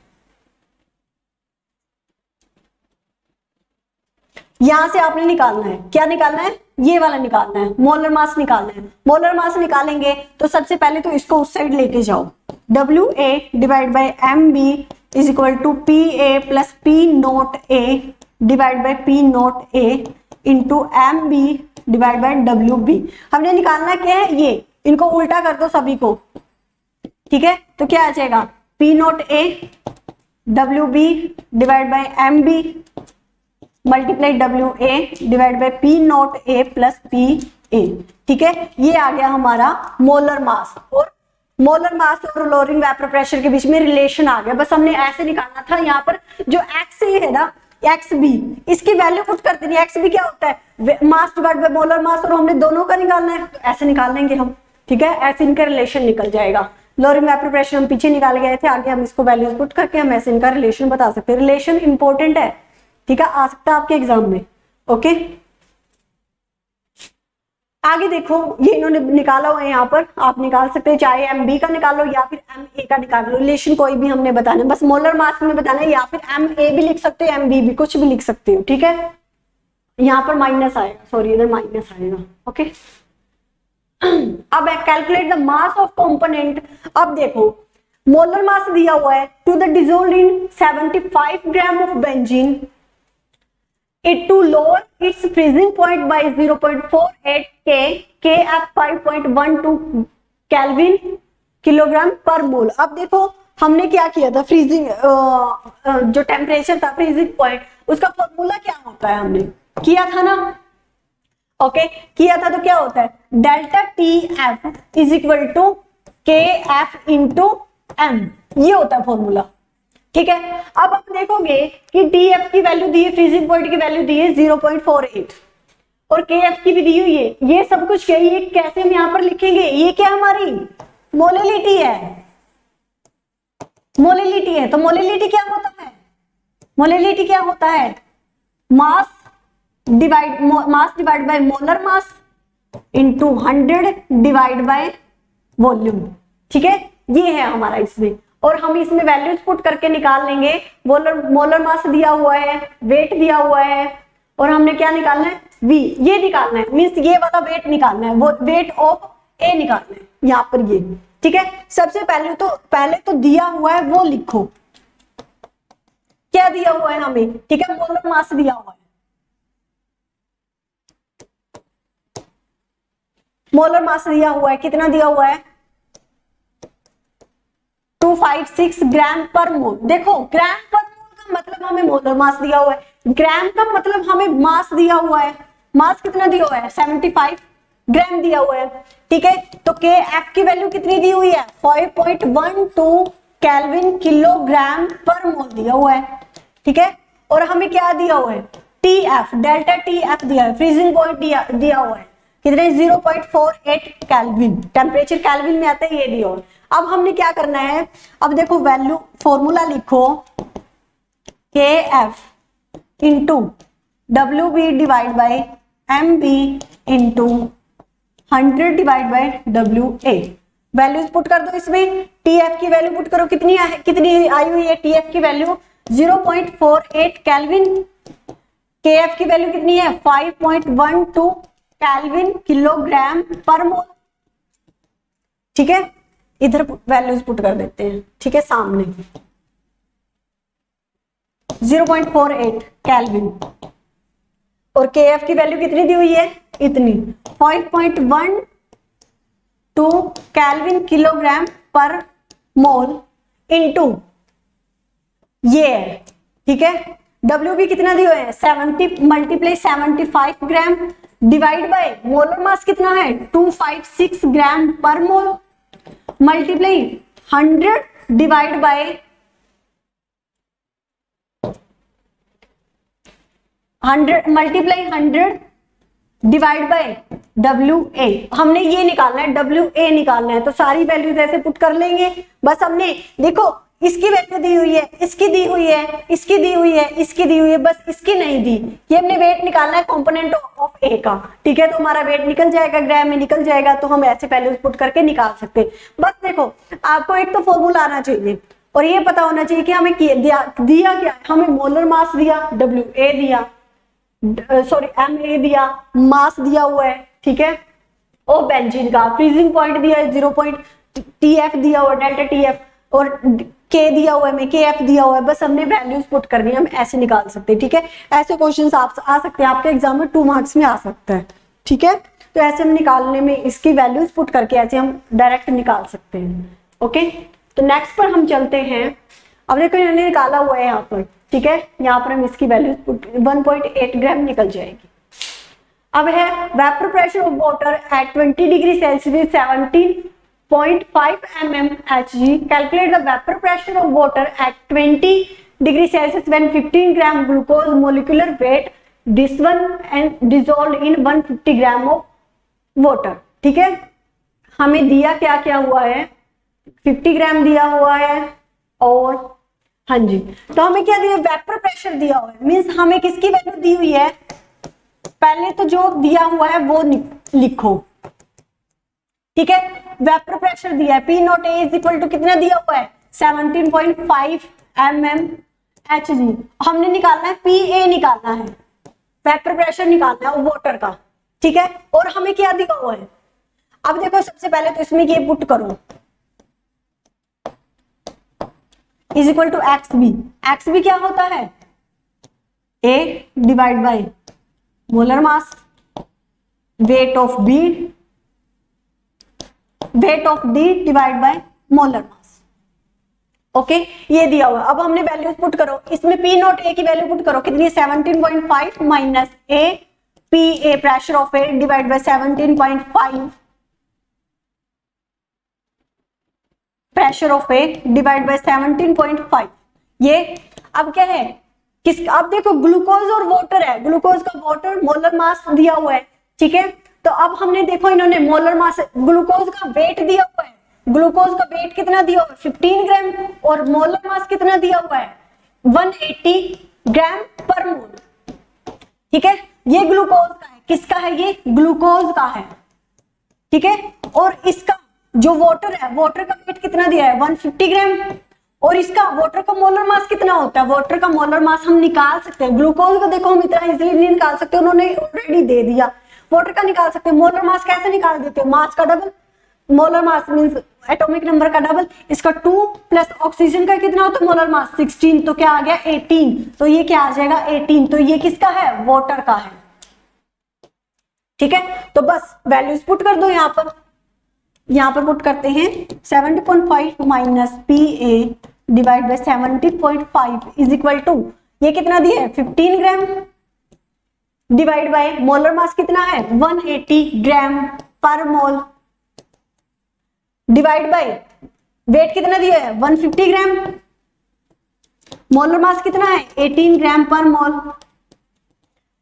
यहां से आपने निकालना है, क्या निकालना है, ये वाला निकालना है, मोलर मास निकालना है। मोलर मास निकालेंगे तो सबसे पहले तो इसको उस साइड लेके जाओ, W A divide by M B is equal to P A plus P naught A divide by P naught A into M B divide by W B. हमने निकालना क्या है, ये, इनको उल्टा कर दो सभी को, ठीक है। तो क्या आ जाएगा, P naught A W B divide by M B multiply W A divide by P naught A plus P A, ठीक है। ये आ गया हमारा मोलर मास। और मोलर मास और लोअरिंग वेपर प्रेशर के बीच में रिलेशन आ गया, बस हमने ऐसे निकालना था। यहाँ पर जो एक्स ए है ना, एक्स बी, इसकी वैल्यू पुट कर देनी। एक्स बी क्या होता है, मास डिवाइड बाय मोलर मास, और हमने दोनों का निकालना है, तो ऐसे निकाल लेंगे हम, ठीक है। ऐसे इनका रिलेशन निकल जाएगा। लोअरिंग वेपर प्रेशर हम पीछे निकाल गए थे, आगे हम इसको वैल्यूज पुट करके हम ऐसे इनका रिलेशन बता सकते हैं। रिलेशन इंपॉर्टेंट है, ठीक है, आ सकता है आपके एग्जाम में, ओके। आगे देखो, ये इन्होंने निकाला हुआ है, यहाँ पर आप निकाल सकते हैं, चाहे एम बी का निकालो या फिर एम ए का निकालो, रिलेशन कोई भी हमने बताना है, बस मोलर मास में बताना है, या फिर एम ए भी लिख सकते हो, एम बी भी, कुछ भी लिख सकते हो, ठीक है। यहाँ पर माइनस आएगा, सॉरी इधर माइनस आएगा, ओके। अब calculate the mass of component. अब देखो मोलर मास दिया हुआ है, to the dissolved in 75 gram of benzene, it to lower its freezing point by 0.48 K, Kf 5.12 Kelvin kilogram पर मोल। अब देखो हमने क्या किया था, फ्रीजिंग जो टेम्परेचर था, फ्रीजिंग पॉइंट, उसका फॉर्मूला क्या होता है, हमने किया था ना, ओके, किया था। तो क्या होता है, delta T F is equal to K F into M, ये होता है फॉर्मूला, ठीक है। अब आप देखोगे कि टी एफ की वैल्यू दी है, फ्रीजिंग पॉइंट की वैल्यू दी है 0.48 और के एफ की भी दी हुई है। ये सब कुछ क्या, ये कैसे हम यहाँ पर लिखेंगे, ये क्या हमारी मोलेलिटी है, मोलेलिटी है। तो मोलेलिटी क्या होता है, मोलेलिटी क्या होता है, mass divide by molar mass into 100 divide by volume, ठीक है। ये है हमारा इसमें, और हम इसमें वैल्यूज पुट करके निकाल लेंगे। मोलर मास दिया हुआ है, वेट दिया हुआ है, और हमने क्या निकालना है, V, ये निकालना है, मींस ये वाला वेट निकालना है, वो वेट ऑफ A निकालना है यहाँ पर, ये, ठीक है। सबसे पहले तो दिया हुआ है वो लिखो, क्या दिया हुआ है हमें, ठीक है, मोलर मास दिया हुआ है, मोलर मास दिया हुआ है, कितना दिया हुआ है, 256 ग्राम पर मोल। देखो ग्राम पर मोल का मतलब हमें मोलर मास दिया हुआ है, ग्राम का मतलब हमें मास दिया हुआ है। मास कितना दिया हुआ है, 75 ग्राम दिया हुआ है, ठीक है। तो के एफ की वैल्यू कितनी दी हुई है, 5.12 केल्विन किलोग्राम पर मोल दिया हुआ है, ठीक है। और हमें क्या दिया हुआ है, T F, delta T F दिया है, फ्रीजिंग पॉइंट दिया हुआ है, कितने, 0.48 केल्विन, टेम्परेचर केल्विन में आता है, ये दिया हुआ है। अब हमने क्या करना है, अब देखो वैल्यू फॉर्मूला लिखो, K F into W B divide by mb into 100 divide by WA। Values put कर दो इसमें, TF की वैल्यू पुट करो, कितनी आई हुई है TF की वैल्यू 0.48 केल्विन, KF की वैल्यू कितनी है 5.12 केल्विन किलोग्राम पर मोल। ठीक है, इधर वैल्यूज पुट कर देते हैं। ठीक है, सामने 0.48 केल्विन और KF की वैल्यू कितनी दी हुई है, इतनी 5.12 केल्विन किलोग्राम पर मोल इनटू ये है। ठीक है, W भी कितना दिया है 70 multiply 75 gram divide by molar mass कितना है 256 gram per mole multiply 100 divide by 100 multiply 100 divide by WA। हमने ये निकालना है, WA निकालना है, तो सारी वैल्यूज ऐसे पुट कर लेंगे। बस हमने देखो इसकी वैल्यू दी हुई है, इसकी दी हुई है, इसकी दी हुई है, इसकी दी हुई है, बस इसकी नहीं दी। ये हमने वेट निकालना है कंपोनेंट ऑफ A का। ठीक है, तो हमारा वेट निकल जाएगा, ग्राम में निकल जाएगा, तो हम ऐसे वैल्यूज पुट करके निकाल सकते हैं। बस देखो आपको एक तो फॉर्मूला आना चाहिए और ये पता होना चाहिए कि हमें दिया क्या है। हमें मोलर मास दिया, WA दिया, सॉरी MA दिया, मास दिया हुआ है। ठीक है, और बेंजीन का फ्रीजिंग पॉइंट दिया है 0.TF दिया हुआ है, डेल्टा TF, और K दिया हुआ है, में KF दिया हुआ है। बस हमने वैल्यूज पुट करनी है, हम ऐसे निकाल सकते हैं। ठीक है, ऐसे क्वेश्चंस आप आ सकते हैं, आपके एग्जाम में 2 मार्क्स में आ सकता है। ठीक है, तो ऐसे हम निकालने में इसकी वैल्यूज पुट करके ऐसे हम डायरेक्ट निकाल सकते हैं। ओके, तो नेक्स्ट पर हम चलते हैं। अब देखो इन्होंने निकाला हुआ है यहाँ पर। ठीक है, यहाँ पर हम इसकी वैल्यूज 1.8 ग्राम निकल जाएगी। अब है vapour pressure of water at 20 degree Celsius 17.5 mmHg। Calculate the vapour pressure of water at 20 degree Celsius when 15 gram glucose molecular weight this one and dissolved in 150 gram of water. ठीक है, हमें दिया क्या हुआ है 50 ग्राम दिया हुआ है, और हाँ जी, तो हमें क्या दिया वेपर प्रेशर दिया हुआ है, मीन्स हमें किसकी वैल्यू दी हुई है, पहले तो जो दिया हुआ है वो लिखो। ठीक है, वेपर प्रेशर दिया है P naught A is equal to कितना दिया हुआ है 17.5 mmHg। हमने निकालना है PA निकालना है, वेपर प्रेशर निकालना है वाटर का। ठीक है, और हमें क्या दिया हुआ है, अब देखो सबसे पहले तो इसमें ये पुट करो इज इक्वल टू XB क्या होता है A divide by molar mass, weight of D divide by molar mass. Okay, ये दिया हुआ। अब हमने वैल्यूज पुट करो, इसमें P नॉट A की वैल्यू पुट करो, कितनी है 17.5 minus A PA pressure of A divide by 17.5 pressure of A divide by 17.5। ये अब क्या है अब देखो ग्लूकोज और वाटर है, ग्लूकोज का वाटर मोलर मास दिया हुआ है। ठीक है, तो अब हमने देखो इन्होंने मोलर मास ग्लूकोज का वेट दिया हुआ है, ग्लूकोज का वेट कितना दिया हुआ है 15 ग्राम, और मोलर मास कितना दिया हुआ है 180 ग्राम पर मोल। ठीक है, ये ग्लूकोज का है, किसका है ये ग्लूकोज का है। ठीक है, और इसका जो वाटर है, वाटर का वेट कितना दिया है 150 ग्राम, और इसका वाटर का मोलर मास कितना होता है, वाटर का मोलर मास हम निकाल सकते हैं। ग्लूकोज को देखो हम इतना इजीली नहीं निकाल सकते, उन्होंने ऑलरेडी दे दिया। वाटर का निकाल सकते हैं, मोलर मास कैसे निकाल देते हो, मास का double, molar mass means atomic number का डबल, इसका 2 प्लस ऑक्सीजन का कितना होता है मोलर मास 16, तो क्या आ गया 18, तो ये क्या आ जाएगा 18, तो ये किसका है वाटर का है। ठीक है, तो बस वैल्यूज पुट कर दो यहाँ पर पुट करते हैं 70.5 minus PA divide by 70.5 is equal to ये कितना दिया है 15 gram divide by molar mass कितना है 180 ग्राम per mole divide by weight कितना दिया है 150 ग्राम, मोलर मास कितना है 18 ग्राम पर मोल।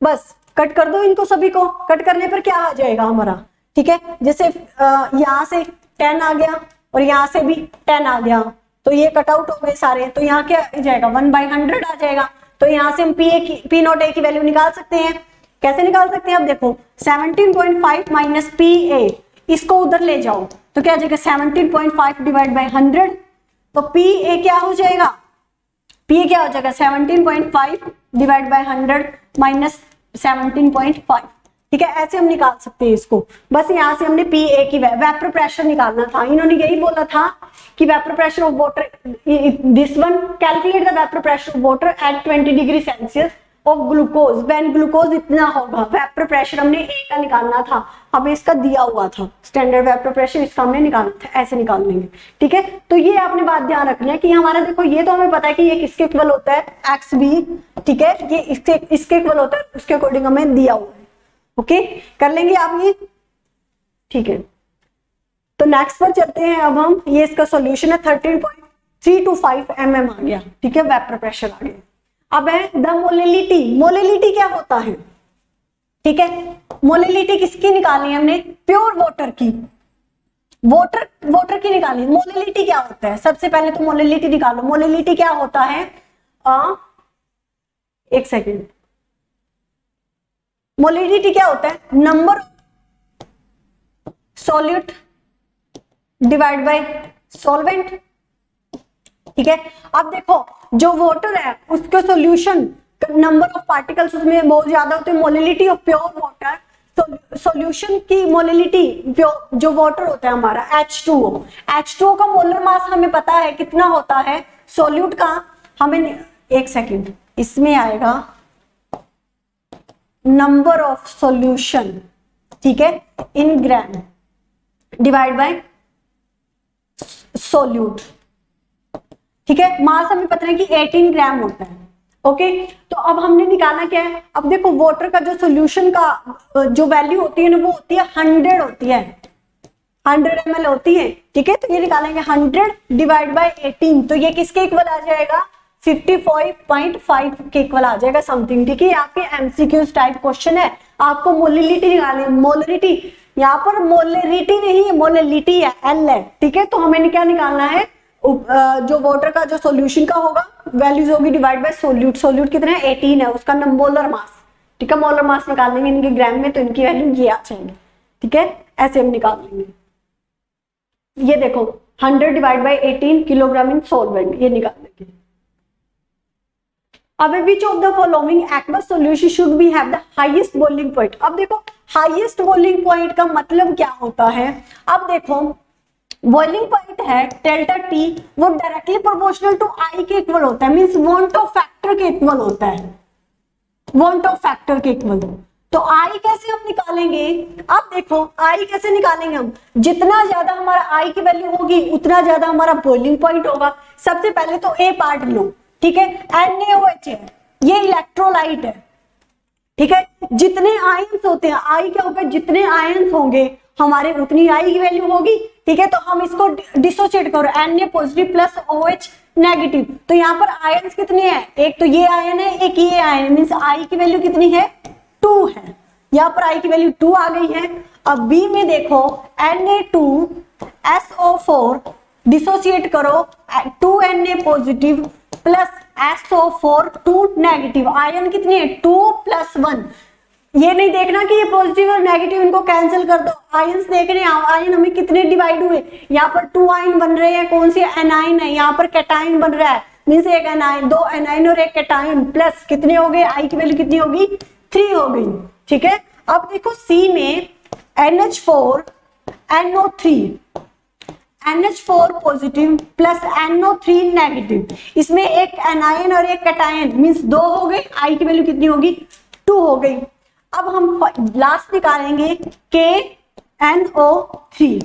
बस कट कर दो इनको सभी को, कट करने पर क्या आ जाएगा हमारा। ठीक है, जैसे यहां से 10 आ गया और यहां से भी 10 आ गया, तो ये कट आउट हो गए सारे, तो यहाँ क्या आ जाएगा 1/100 आ जाएगा। तो यहाँ से हम P नॉट A की वैल्यू निकाल सकते हैं, कैसे निकाल सकते हैं? अब देखो 17.5 माइनस PA, इसको उधर ले जाओ तो क्या आ जाएगा 17.5 डिवाइड बाई 100, तो PA क्या हो जाएगा? PA क्या हो जाएगा 17.5 डिवाइड बाई 100 माइनस 17.5। ठीक है, ऐसे हम निकाल सकते हैं इसको। बस यहाँ से हमने PA की वेपर प्रेशर निकालना था। इन्होंने यही बोला था कि vapour pressure of water, this one calculate the vapour pressure of water at 20 degree Celsius of glucose when glucose इतना होगा। वेपर प्रेशर हमने A का निकालना था, हमें इसका दिया हुआ था स्टैंडर्ड वेपर प्रेशर, इसका हमने निकालना था, ऐसे निकाल लेंगे। ठीक है, तो ये आपने बात ध्यान रखनी है कि हमारा देखो ये तो हमें पता है कि ये किसके इक्वल होता है, XB। ठीक है, ये इसके इक्वल होता है, उसके अकॉर्डिंग हमें दिया हुआ है। ओके, कर लेंगे आप ये। ठीक है, तो नेक्स्ट पर चलते हैं। अब हम ये इसका सॉल्यूशन है 13.325 mm आ गया। ठीक है, वेपर प्रेशर आ गया। अब है द मोलेलिटी। मोलेलिटी क्या होता है? ठीक है, मोलेलिटी किसकी निकाली है हमने? प्योर वाटर की। वाटर की निकाली। मोलेलिटी क्या होता है? सबसे पहले तो मोलेलिटी निकालो। मोलेलिटी क्या होता है? एक सेकेंड, मोलेलिटी क्या होता है? Number solute divide by solvent. ठीक है, अब देखो जो वाटर है उसके सॉल्यूशन नंबर ऑफ पार्टिकल्स उसमें बहुत ज्यादा होते हैं। Molality of pure water, solution की मोलेलिटी जो वाटर होता है हमारा H2O, H2O का मोलर मास हमें पता है कितना होता है। सॉल्यूट का हमें, एक सेकेंड, इसमें आएगा नंबर ऑफ सॉल्यूशन, ठीक है, इन ग्राम डिवाइड बाय सॉल्यूट। ठीक है, मास हमें पता है कि 18 ग्राम होता है। ओके, तो अब हमने निकालना क्या है? अब देखो वाटर का जो सॉल्यूशन का जो वैल्यू होती है ना वो होती है 100 होती है, 100 ml होती है। ठीक है, तो ये निकालेंगे 100 डिवाइड बाय 18, तो ये किसके इक्वल आ जाएगा? 55.5 के इक्वल आ जाएगा समथिंग। ठीक है, आपके एमसीक्यूज टाइप क्वेश्चन है, आपको मोलिलिटी निकालनी है। मोलरिटी, यहाँ पर मोलरिटी नहीं है, मोलिलिटी है, L है। ठीक है, तो हमें क्या निकालना है? जो वाटर का जो सॉल्यूशन का होगा वैल्यूज होगी डिवाइड बाय सोल्यूट। सोल्यूट कितना है? 18 है, उसका मोलर मास। ठीक है, मोलर मास निकाल लेंगे इनके ग्राम में, तो इनकी वैल्यू ये आ जाएगी। ठीक है, ऐसे हम निकाल लेंगे। ये देखो 100 डिवाइड बाय 18 किलोग्राम इन सॉल्वेंट, ये निकाल लेंगे। अब which of the following aqueous solution should be have the highest boiling point. अब देखो हाईएस्ट बॉइलिंग पॉइंट का मतलब क्या होता है? अब देखो बॉइलिंग पॉइंट है डेल्टा टी, वो डायरेक्टली प्रोपोर्शनल टू आई के इक्वल होता है, मींस वांट ऑफ फैक्टर के इक्वल होता है, वांट ऑफ फैक्टर के इक्वल। तो आई कैसे हम निकालेंगे? अब देखो आई कैसे निकालेंगे हम? जितना ज्यादा हमारा आई की वैल्यू होगी उतना ज्यादा हमारा बॉइलिंग पॉइंट होगा। सबसे पहले तो ए पार्ट लो। ठीक है, NaOH है, ये इलेक्ट्रोलाइट है। ठीक है, जितने आयंस होते हैं, आई के ऊपर जितने आयंस होंगे हमारे उतनी आई की वैल्यू होगी। ठीक है, तो हम इसको डिसोसिएट करो, Na positive plus OH negative. तो यहाँ पर आयंस कितने हैं? एक तो ये आयन है, एक ये आयन है, मींस आई की वैल्यू कितनी है? 2 है। यहाँ पर आई की वैल्यू 2 आ गई है। अब बी में देखो Na2SO4 डिसोसिएट करो, 2Na positive plus SO4 2 negative. Ion कितनी है? 2 + 1। ये नहीं देखना कि ये पॉजिटिव और नेगेटिव, इनको कैंसिल कर दो। आयंस देखने, आयन हमें कितने डिवाइड हुए? यहाँ पर 2 आयन बन रहे हैं, कौन सी? एनाइन है। यहाँ पर कैटाइन बन रहा है, मींस एक एनाइन, 2 एनाइन और एक कैटाइन, प्लस कितने हो गए? आई की वैल्यू कितनी होगी? 3 हो गई। ठीक है, अब देखो सी में NH4 positive plus NO3 negative, इसमें एक एनाइन और एक कैटाइन, मींस 2 हो गए। आई की वैल्यू कितनी होगी? 2 हो गई। अब हम लास्ट निकालेंगे KNO3,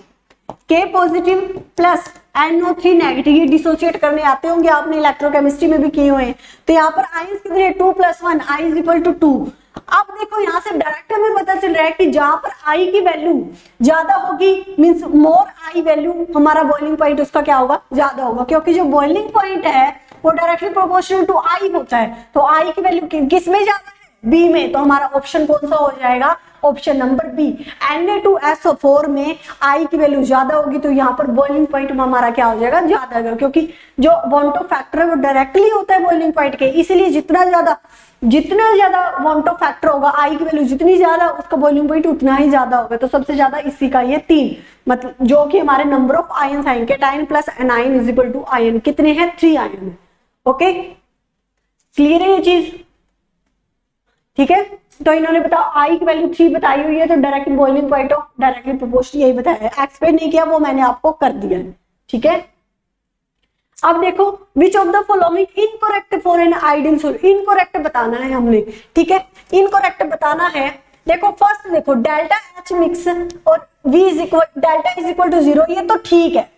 K positive plus NO3 negative. ये डिसोसिएट करने आते होंगे, आपने इलेक्ट्रोकेमिस्ट्री में भी किए हुए हैं। तो यहाँ पर आयंस कितने? 2 + 1, I = 2। अब देखो यहाँ से डायरेक्ट हमें पता चल रहा है कि जहां पर आई की वैल्यू ज्यादा होगी, मींस मोर आई वैल्यू, हमारा बॉइलिंग पॉइंट उसका क्या होगा? ज्यादा होगा, क्योंकि जो बॉइलिंग पॉइंट है वो डायरेक्टली प्रोपोर्शनल टू आई होता है। तो आई की वैल्यू किस में ज्यादा है? बी में। तो हमारा ऑप्शन कौन सा हो जाएगा? Option number B. Na2SO4 में आई की वैल्यू ज्यादा होगी तो यहाँ पर बॉइलिंग पॉइंट में हमारा क्या हो जाएगा, ज्यादा होगा, क्योंकि जो वॉन्टो फैक्टर है वो डायरेक्टली होता है बॉइलिंग पॉइंट के, इसलिए जितना ज्यादा वॉन्टो फैक्टर होगा, आई की वैल्यू जितनी ज्यादा उसका बॉइलिंग पॉइंट उतना ही ज्यादा होगा। तो सबसे ज्यादा इसी का ये 3, मतलब जो कि हमारे नंबर ऑफ आयन आएंगे, cation plus anion is equal to ion, कितने हैं, 3 आयन है। ओके, क्लियर है ये चीज, ठीक है। तो इन्होंने बताओ आई की वैल्यू 3 बताई हुई है, तो direct boiling point of directly proportional यही बताया है, एक्सप्लेन नहीं किया, वो मैंने आपको कर दिया है, ठीक है। अब देखो which of the following incorrect for an ideal solution, incorrect बताना है हमने, ठीक है, इनकरेक्ट बताना है। देखो फर्स्ट देखो डेल्टा एच मिक्स और v is equal delta is equal to 0, ये तो ठीक है,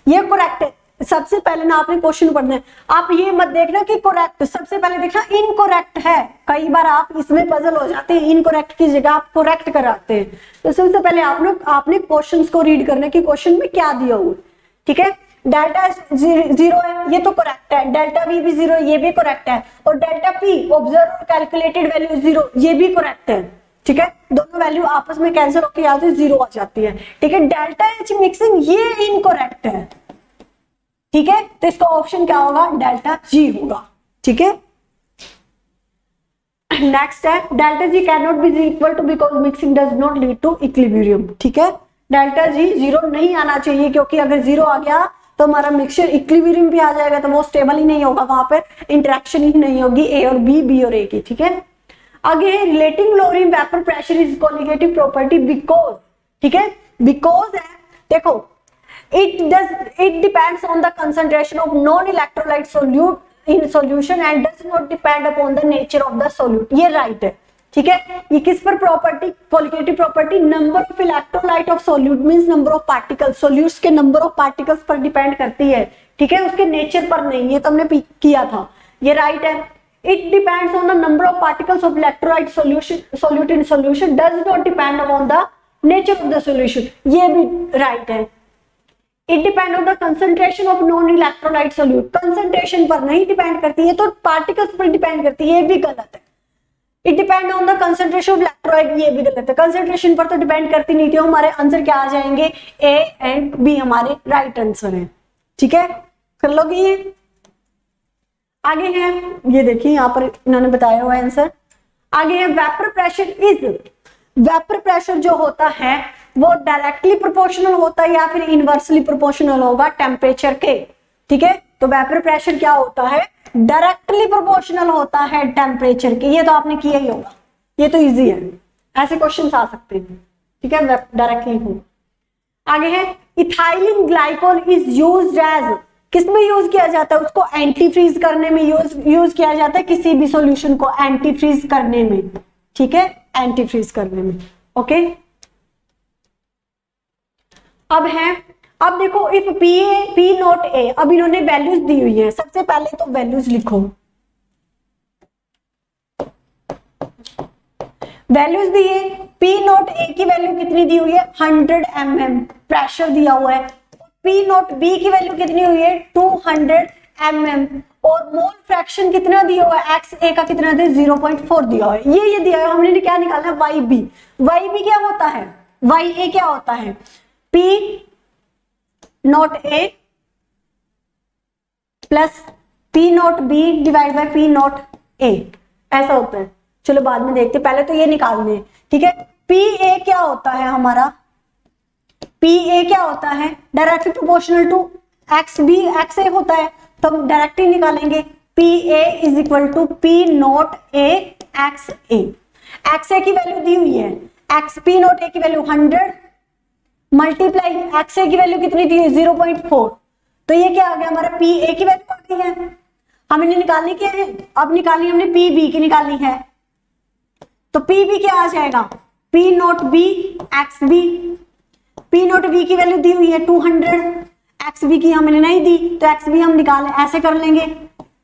ये करेक्ट है। सबसे पहले ना आपने क्वेश्चन पढ़ना है, आप ये मत देखना कि करेक्ट, सबसे पहले देखना इनकरेक्ट है। कई बार आप इसमें पजल हो जाते हैं, इनकरेक्ट की जगह आप करेक्ट कराते हैं। तो सबसे पहले आपने क्वेश्चंस को रीड करना कि क्वेश्चन में क्या दिया हुआ, ठीक है। डेल्टा 0 है, ये तो करेक्ट है, डेल्टा v भी 0 ये भी करेक्ट है, और delta p observe calculated value 0 ये भी करेक्ट है, ठीक है। दोनों वैल्यू आपस में कैंसिल होकर यहाँ से 0 आ जाती है, ठीक है। डेल्टा एच मिक्सिंग ये इनकरेक्ट है, ठीक है, तो इसका ऑप्शन क्या होगा, डेल्टा जी होगा, ठीक है। नेक्स्ट है delta G can not be equal to because mixing does not lead to equilibrium, ठीक है। डेल्टा जी 0 नहीं आना चाहिए, क्योंकि अगर 0 आ गया तो हमारा मिक्सचर इक्विलिब्रियम भी आ जाएगा, तो वो स्टेबल ही नहीं होगा, वहां पर इंटरेक्शन ही नहीं होगी ए और बी और ए की, ठीक है। आगे है relating chlorine vapour pressure is colligative property because, ठीक है, बिकॉज है, देखो it depends on the concentration of non-electrolyte solute in solution and does not depend upon the nature of the solute, ये राइट है, ठीक है। ये किस पर property, colligative property, number of electrolyte of solute means number of particles, solutes के number of particles पर depend करती है, ठीक है, उसके नेचर पर नहीं, ये तो हमने किया था, ये राइट है। It depends on the number of particles of electrolyte solute in solution does not depend upon the nature of the solution, ये भी राइट है। It depend on the concentration of non electrolyte solute, concentration पर नहीं depend करती है, तो particles पर depend करती है, ये भी गलत है। It depend on the concentration of electrolyte, ये भी गलत है, कंसंट्रेशन पर तो डिपेंड करती नहीं थी। हमारे आंसर क्या आ जाएंगे, ए एंड बी हमारे राइट आंसर है, ठीक है, कर लोगे ये। आगे है, ये देखिए यहाँ पर इन्होंने बताया हुआ आंसर। आगे है vapour pressure is, vapour pressure जो होता है वो डायरेक्टली प्रोपोर्शनल होता है या फिर इनवर्सली प्रोपोर्शनल होगा टेम्परेचर के, ठीक है। तो वेपर प्रेशर क्या होता है, डायरेक्टली प्रोपोर्शनल होता है टेम्परेचर के, ये तो आपने किया ही होगा, ये तो इजी है, ऐसे क्वेश्चन आ सकते हैं, ठीक है, डायरेक्टली हो। आगे है ethylene glycol is used as, किसमें यूज किया जाता है, उसको एंटी फ्रीज करने में यूज किया जाता है, किसी भी सॉल्यूशन को एंटी फ्रीज करने में, ठीक है, एंटी फ्रीज करने में, ओके। अब है, अब देखो इफ पी नॉट ए, अब इन्होंने वैल्यूज दी हुई है, सबसे पहले तो वैल्यूज लिखो, वैल्यूज दी है, पी नॉट ए की वैल्यू कितनी दी हुई है, 100 mm प्रेशर दिया हुआ है, पी नॉट बी की वैल्यू कितनी हुई है, 200 mm, और मोल फ्रैक्शन कितना दिया हुआ है, एक्स ए का कितना दिया, 0.4 दिया हुआ है, ये दिया है। हमने क्या निकाला है, वाई बी, वाई बी क्या होता है, वाई ए क्या होता है, P naught A plus P not be divide bye P naught ए, ऐसा होता है। चलो बाद में देखते, पहले तो ये निकालने हैं, ठीक है। P ए क्या होता है हमारा, P ए क्या होता है, directly proportional to x b, x a होता है, तो हम डायरेक्टली निकालेंगे, P a is equal to P naught a x A, x a की वैल्यू दी हुई है, एक्स P नॉट ए की वैल्यू 100 मल्टीप्लाई एक्स ए की वैल्यू कितनी थी, 0.4, तो ये क्या आ गया हमारा, पी ए की वैल्यू आ गई है, हमने निकालनी क्या है, अब निकालनी हमने पी बी की निकालनी है, तो पी बी क्या आ जाएगा, P naught B X B, P naught B की वैल्यू दी हुई है 200, एक्स बी की हमने नहीं दी, तो एक्स बी हम निकालें, ऐसे कर लेंगे,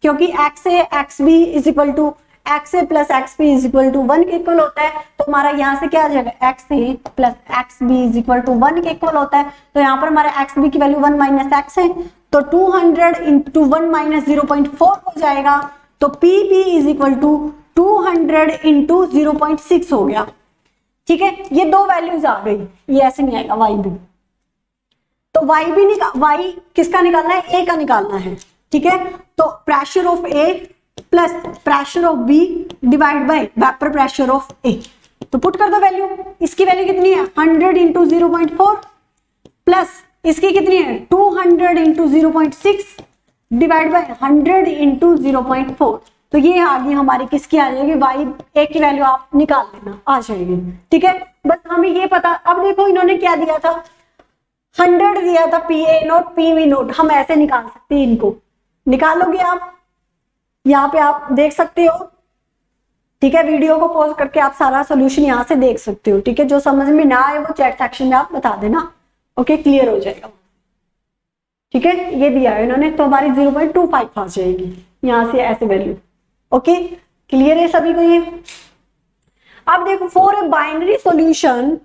क्योंकि X A X B is equal to X A plus X B is equal to 1 के इक्वल होता है, तो हमारा यहाँ से क्या आ जाएगा, X A plus X B is equal to 1 के इक्वल होता है, तो यहाँ पर हमारा एक्स बी की वैल्यू 1 माइनस एक्स है, तो 200 इंटू 1 माइनस 0.4 हो जाएगा, तो P B is equal to 200 into 0.6 हो गया, ठीक है, ये दो वैल्यूज आ गई, ये ऐसे नहीं आएगा वाई भी, तो वाई भी वाई किसका निकालना है, ए का निकालना है। ठीक है, तो pressure of a plus pressure of B divide by vapour pressure of a, तो पुट कर दो वैल्यू, इसकी वैल्यू कितनी है 100 इंटू 0.4 प्लस इसकी कितनी है 200 इंटू 0.6 डिवाइड बाय 100 इंटू 0.4, तो ये आ गई हमारी किसकी आ जाएगी, वाई ए की वैल्यू आप निकाल लेना, आ जाएगी। ठीक है, बस हमें ये पता, अब देखो इन्होंने क्या दिया था 100 दिया था, P A note P V note, हम ऐसे निकाल सकते हैं, इनको निकालोगे आप, यहाँ पे आप देख सकते हो। ठीक है, वीडियो को पॉज करके आप सारा सोल्यूशन यहाँ से देख सकते हो। ठीक है, जो समझ में ना आए वो चैट सेक्शन में आप बता देना, ओके, क्लियर हो जाएगा। ठीक है, ये दिया है इन्होंने, तो हमारी 0.25 आ जाएगी यहाँ से ऐसे वैल्यू। ओके, क्लियर है सभी को ये। अब देखो for a binary solution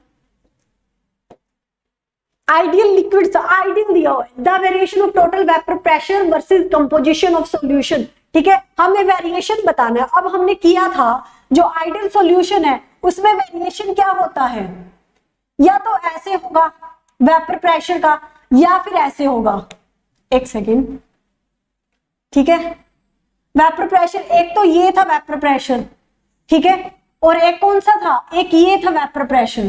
ideal liquid, ideal दिया हुआ है, the variation of total vapour pressure versus composition of solution. ठीक है, हमें वेरिएशन बताना है। अब हमने किया था जो आइडियल सॉल्यूशन है उसमें वेरिएशन क्या होता है, या तो ऐसे होगा वेपर प्रेशर का, या फिर ऐसे होगा, एक सेकेंड। ठीक है, वेपर प्रेशर, एक तो ये था वेपर प्रेशर, ठीक है, और एक कौन सा था, एक ये था वेपर प्रेशर।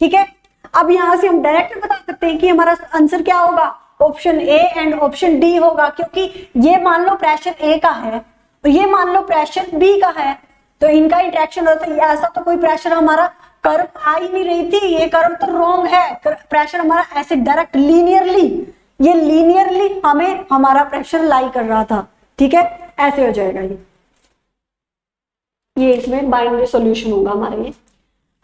ठीक है, अब यहां से हम डायरेक्ट बता सकते हैं कि हमारा आंसर क्या होगा, option A and option D होगा, क्योंकि ये मान लो प्रेशर ए का है और ये मान लो प्रेशर बी का है, तो इनका इंटरेक्शन होता है। ऐसा तो कोई प्रेशर हमारा कर्व आ ही नहीं रही थी, ये कर्व तो रॉन्ग है, प्रेशर हमारा ऐसे डायरेक्ट लीनियरली, ये लीनियरली हमें हमारा प्रेशर लाई कर रहा था। ठीक है, ऐसे हो जाएगा ये इसमें बाइनरी सॉल्यूशन होगा हमारे लिए।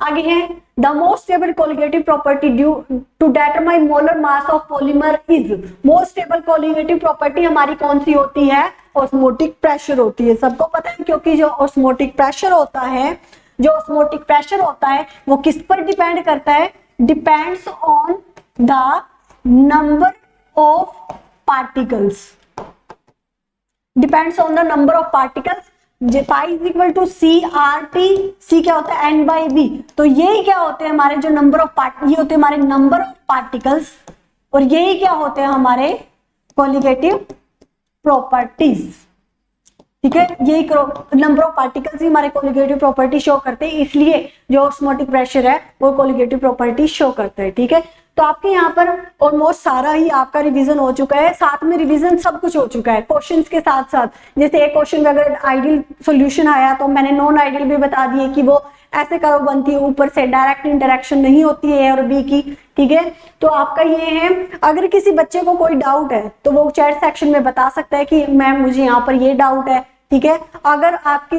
आगे है the most stable colligative property due to determine molar mass of polymer is, most stable colligative property हमारी कौन सी होती है, ऑस्मोटिक प्रेशर होती है। सबको पता है, क्योंकि जो ऑस्मोटिक प्रेशर होता है, जो ऑस्मोटिक प्रेशर होता है वो किस पर डिपेंड करता है, depends on the number of particles, depends on the number of particles. Pi is equal to C R T, C क्या होता है एन बाई बी, तो यही क्या होते हैं हमारे जो नंबर ऑफ ये होते हैं हमारे नंबर ऑफ पार्टिकल्स, और यही क्या होते हैं हमारे कोलिगेटिव प्रॉपर्टीज। ठीक है, यही नंबर ऑफ पार्टिकल्स ही हमारे कोलिगेटिव प्रॉपर्टी शो करते हैं, इसलिए जो ऑस्मोटिक प्रेशर है वो कोलिगेटिव प्रॉपर्टी शो करता है। ठीक है, तो आपके यहाँ पर ऑलमोस्ट सारा ही आपका रिवीजन हो चुका है, साथ में रिवीजन सब कुछ हो चुका है क्वेश्चंस के साथ साथ। जैसे एक क्वेश्चन में अगर आइडियल सॉल्यूशन आया तो मैंने नॉन आइडियल भी बता दिए कि वो ऐसे कर्व बनती है, ऊपर से डायरेक्ट इंटरेक्शन नहीं होती है ए और बी की। ठीक है, तो आपका ये है, अगर किसी बच्चे को कोई डाउट है तो वो चैट सेक्शन में बता सकता है कि मैम मुझे यहाँ पर ये डाउट है। ठीक है, अगर आपकी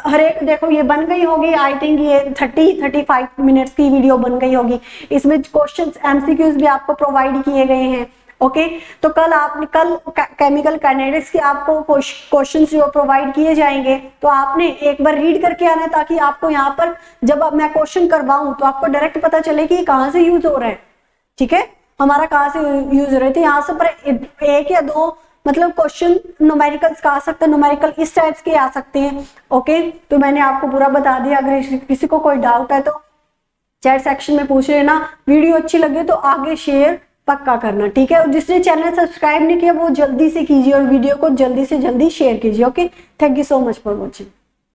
हर एक, देखो ये बन गई होगी, आई थिंक ये 30-35 मिनट्स की वीडियो बन गई होगी, इसमें क्वेश्चंस एमसीक्यूज भी आपको प्रोवाइड किए गए हैं। ओके, तो कल केमिकल काइनेटिक्स के आपको क्वेश्चंस जो प्रोवाइड किए जाएंगे, तो आपने एक बार रीड करके आना है, ताकि आपको यहाँ पर जब मैं क्वेश्चन करवाऊं तो आपको डायरेक्ट पता चले कि कहाँ से यूज हो रहा है। ठीक है, हमारा कहाँ से यूज हो रहे थे, यहाँ से पर एक या दो मतलब क्वेश्चन न्यूमेरिकल्स आ सकते हैं, न्यूमेरिकल इस टाइप्स के आ सकते हैं। ओके, तो मैंने आपको पूरा बता दिया। अगर किसी को कोई डाउट है तो चैट सेक्शन में पूछ लेना। वीडियो अच्छी लगे तो आगे शेयर पक्का करना। ठीक है, और जिसने चैनल सब्सक्राइब नहीं किया वो जल्दी से कीजिए और वीडियो को जल्दी से जल्दी शेयर कीजिए। Okay, thank you so much for watching.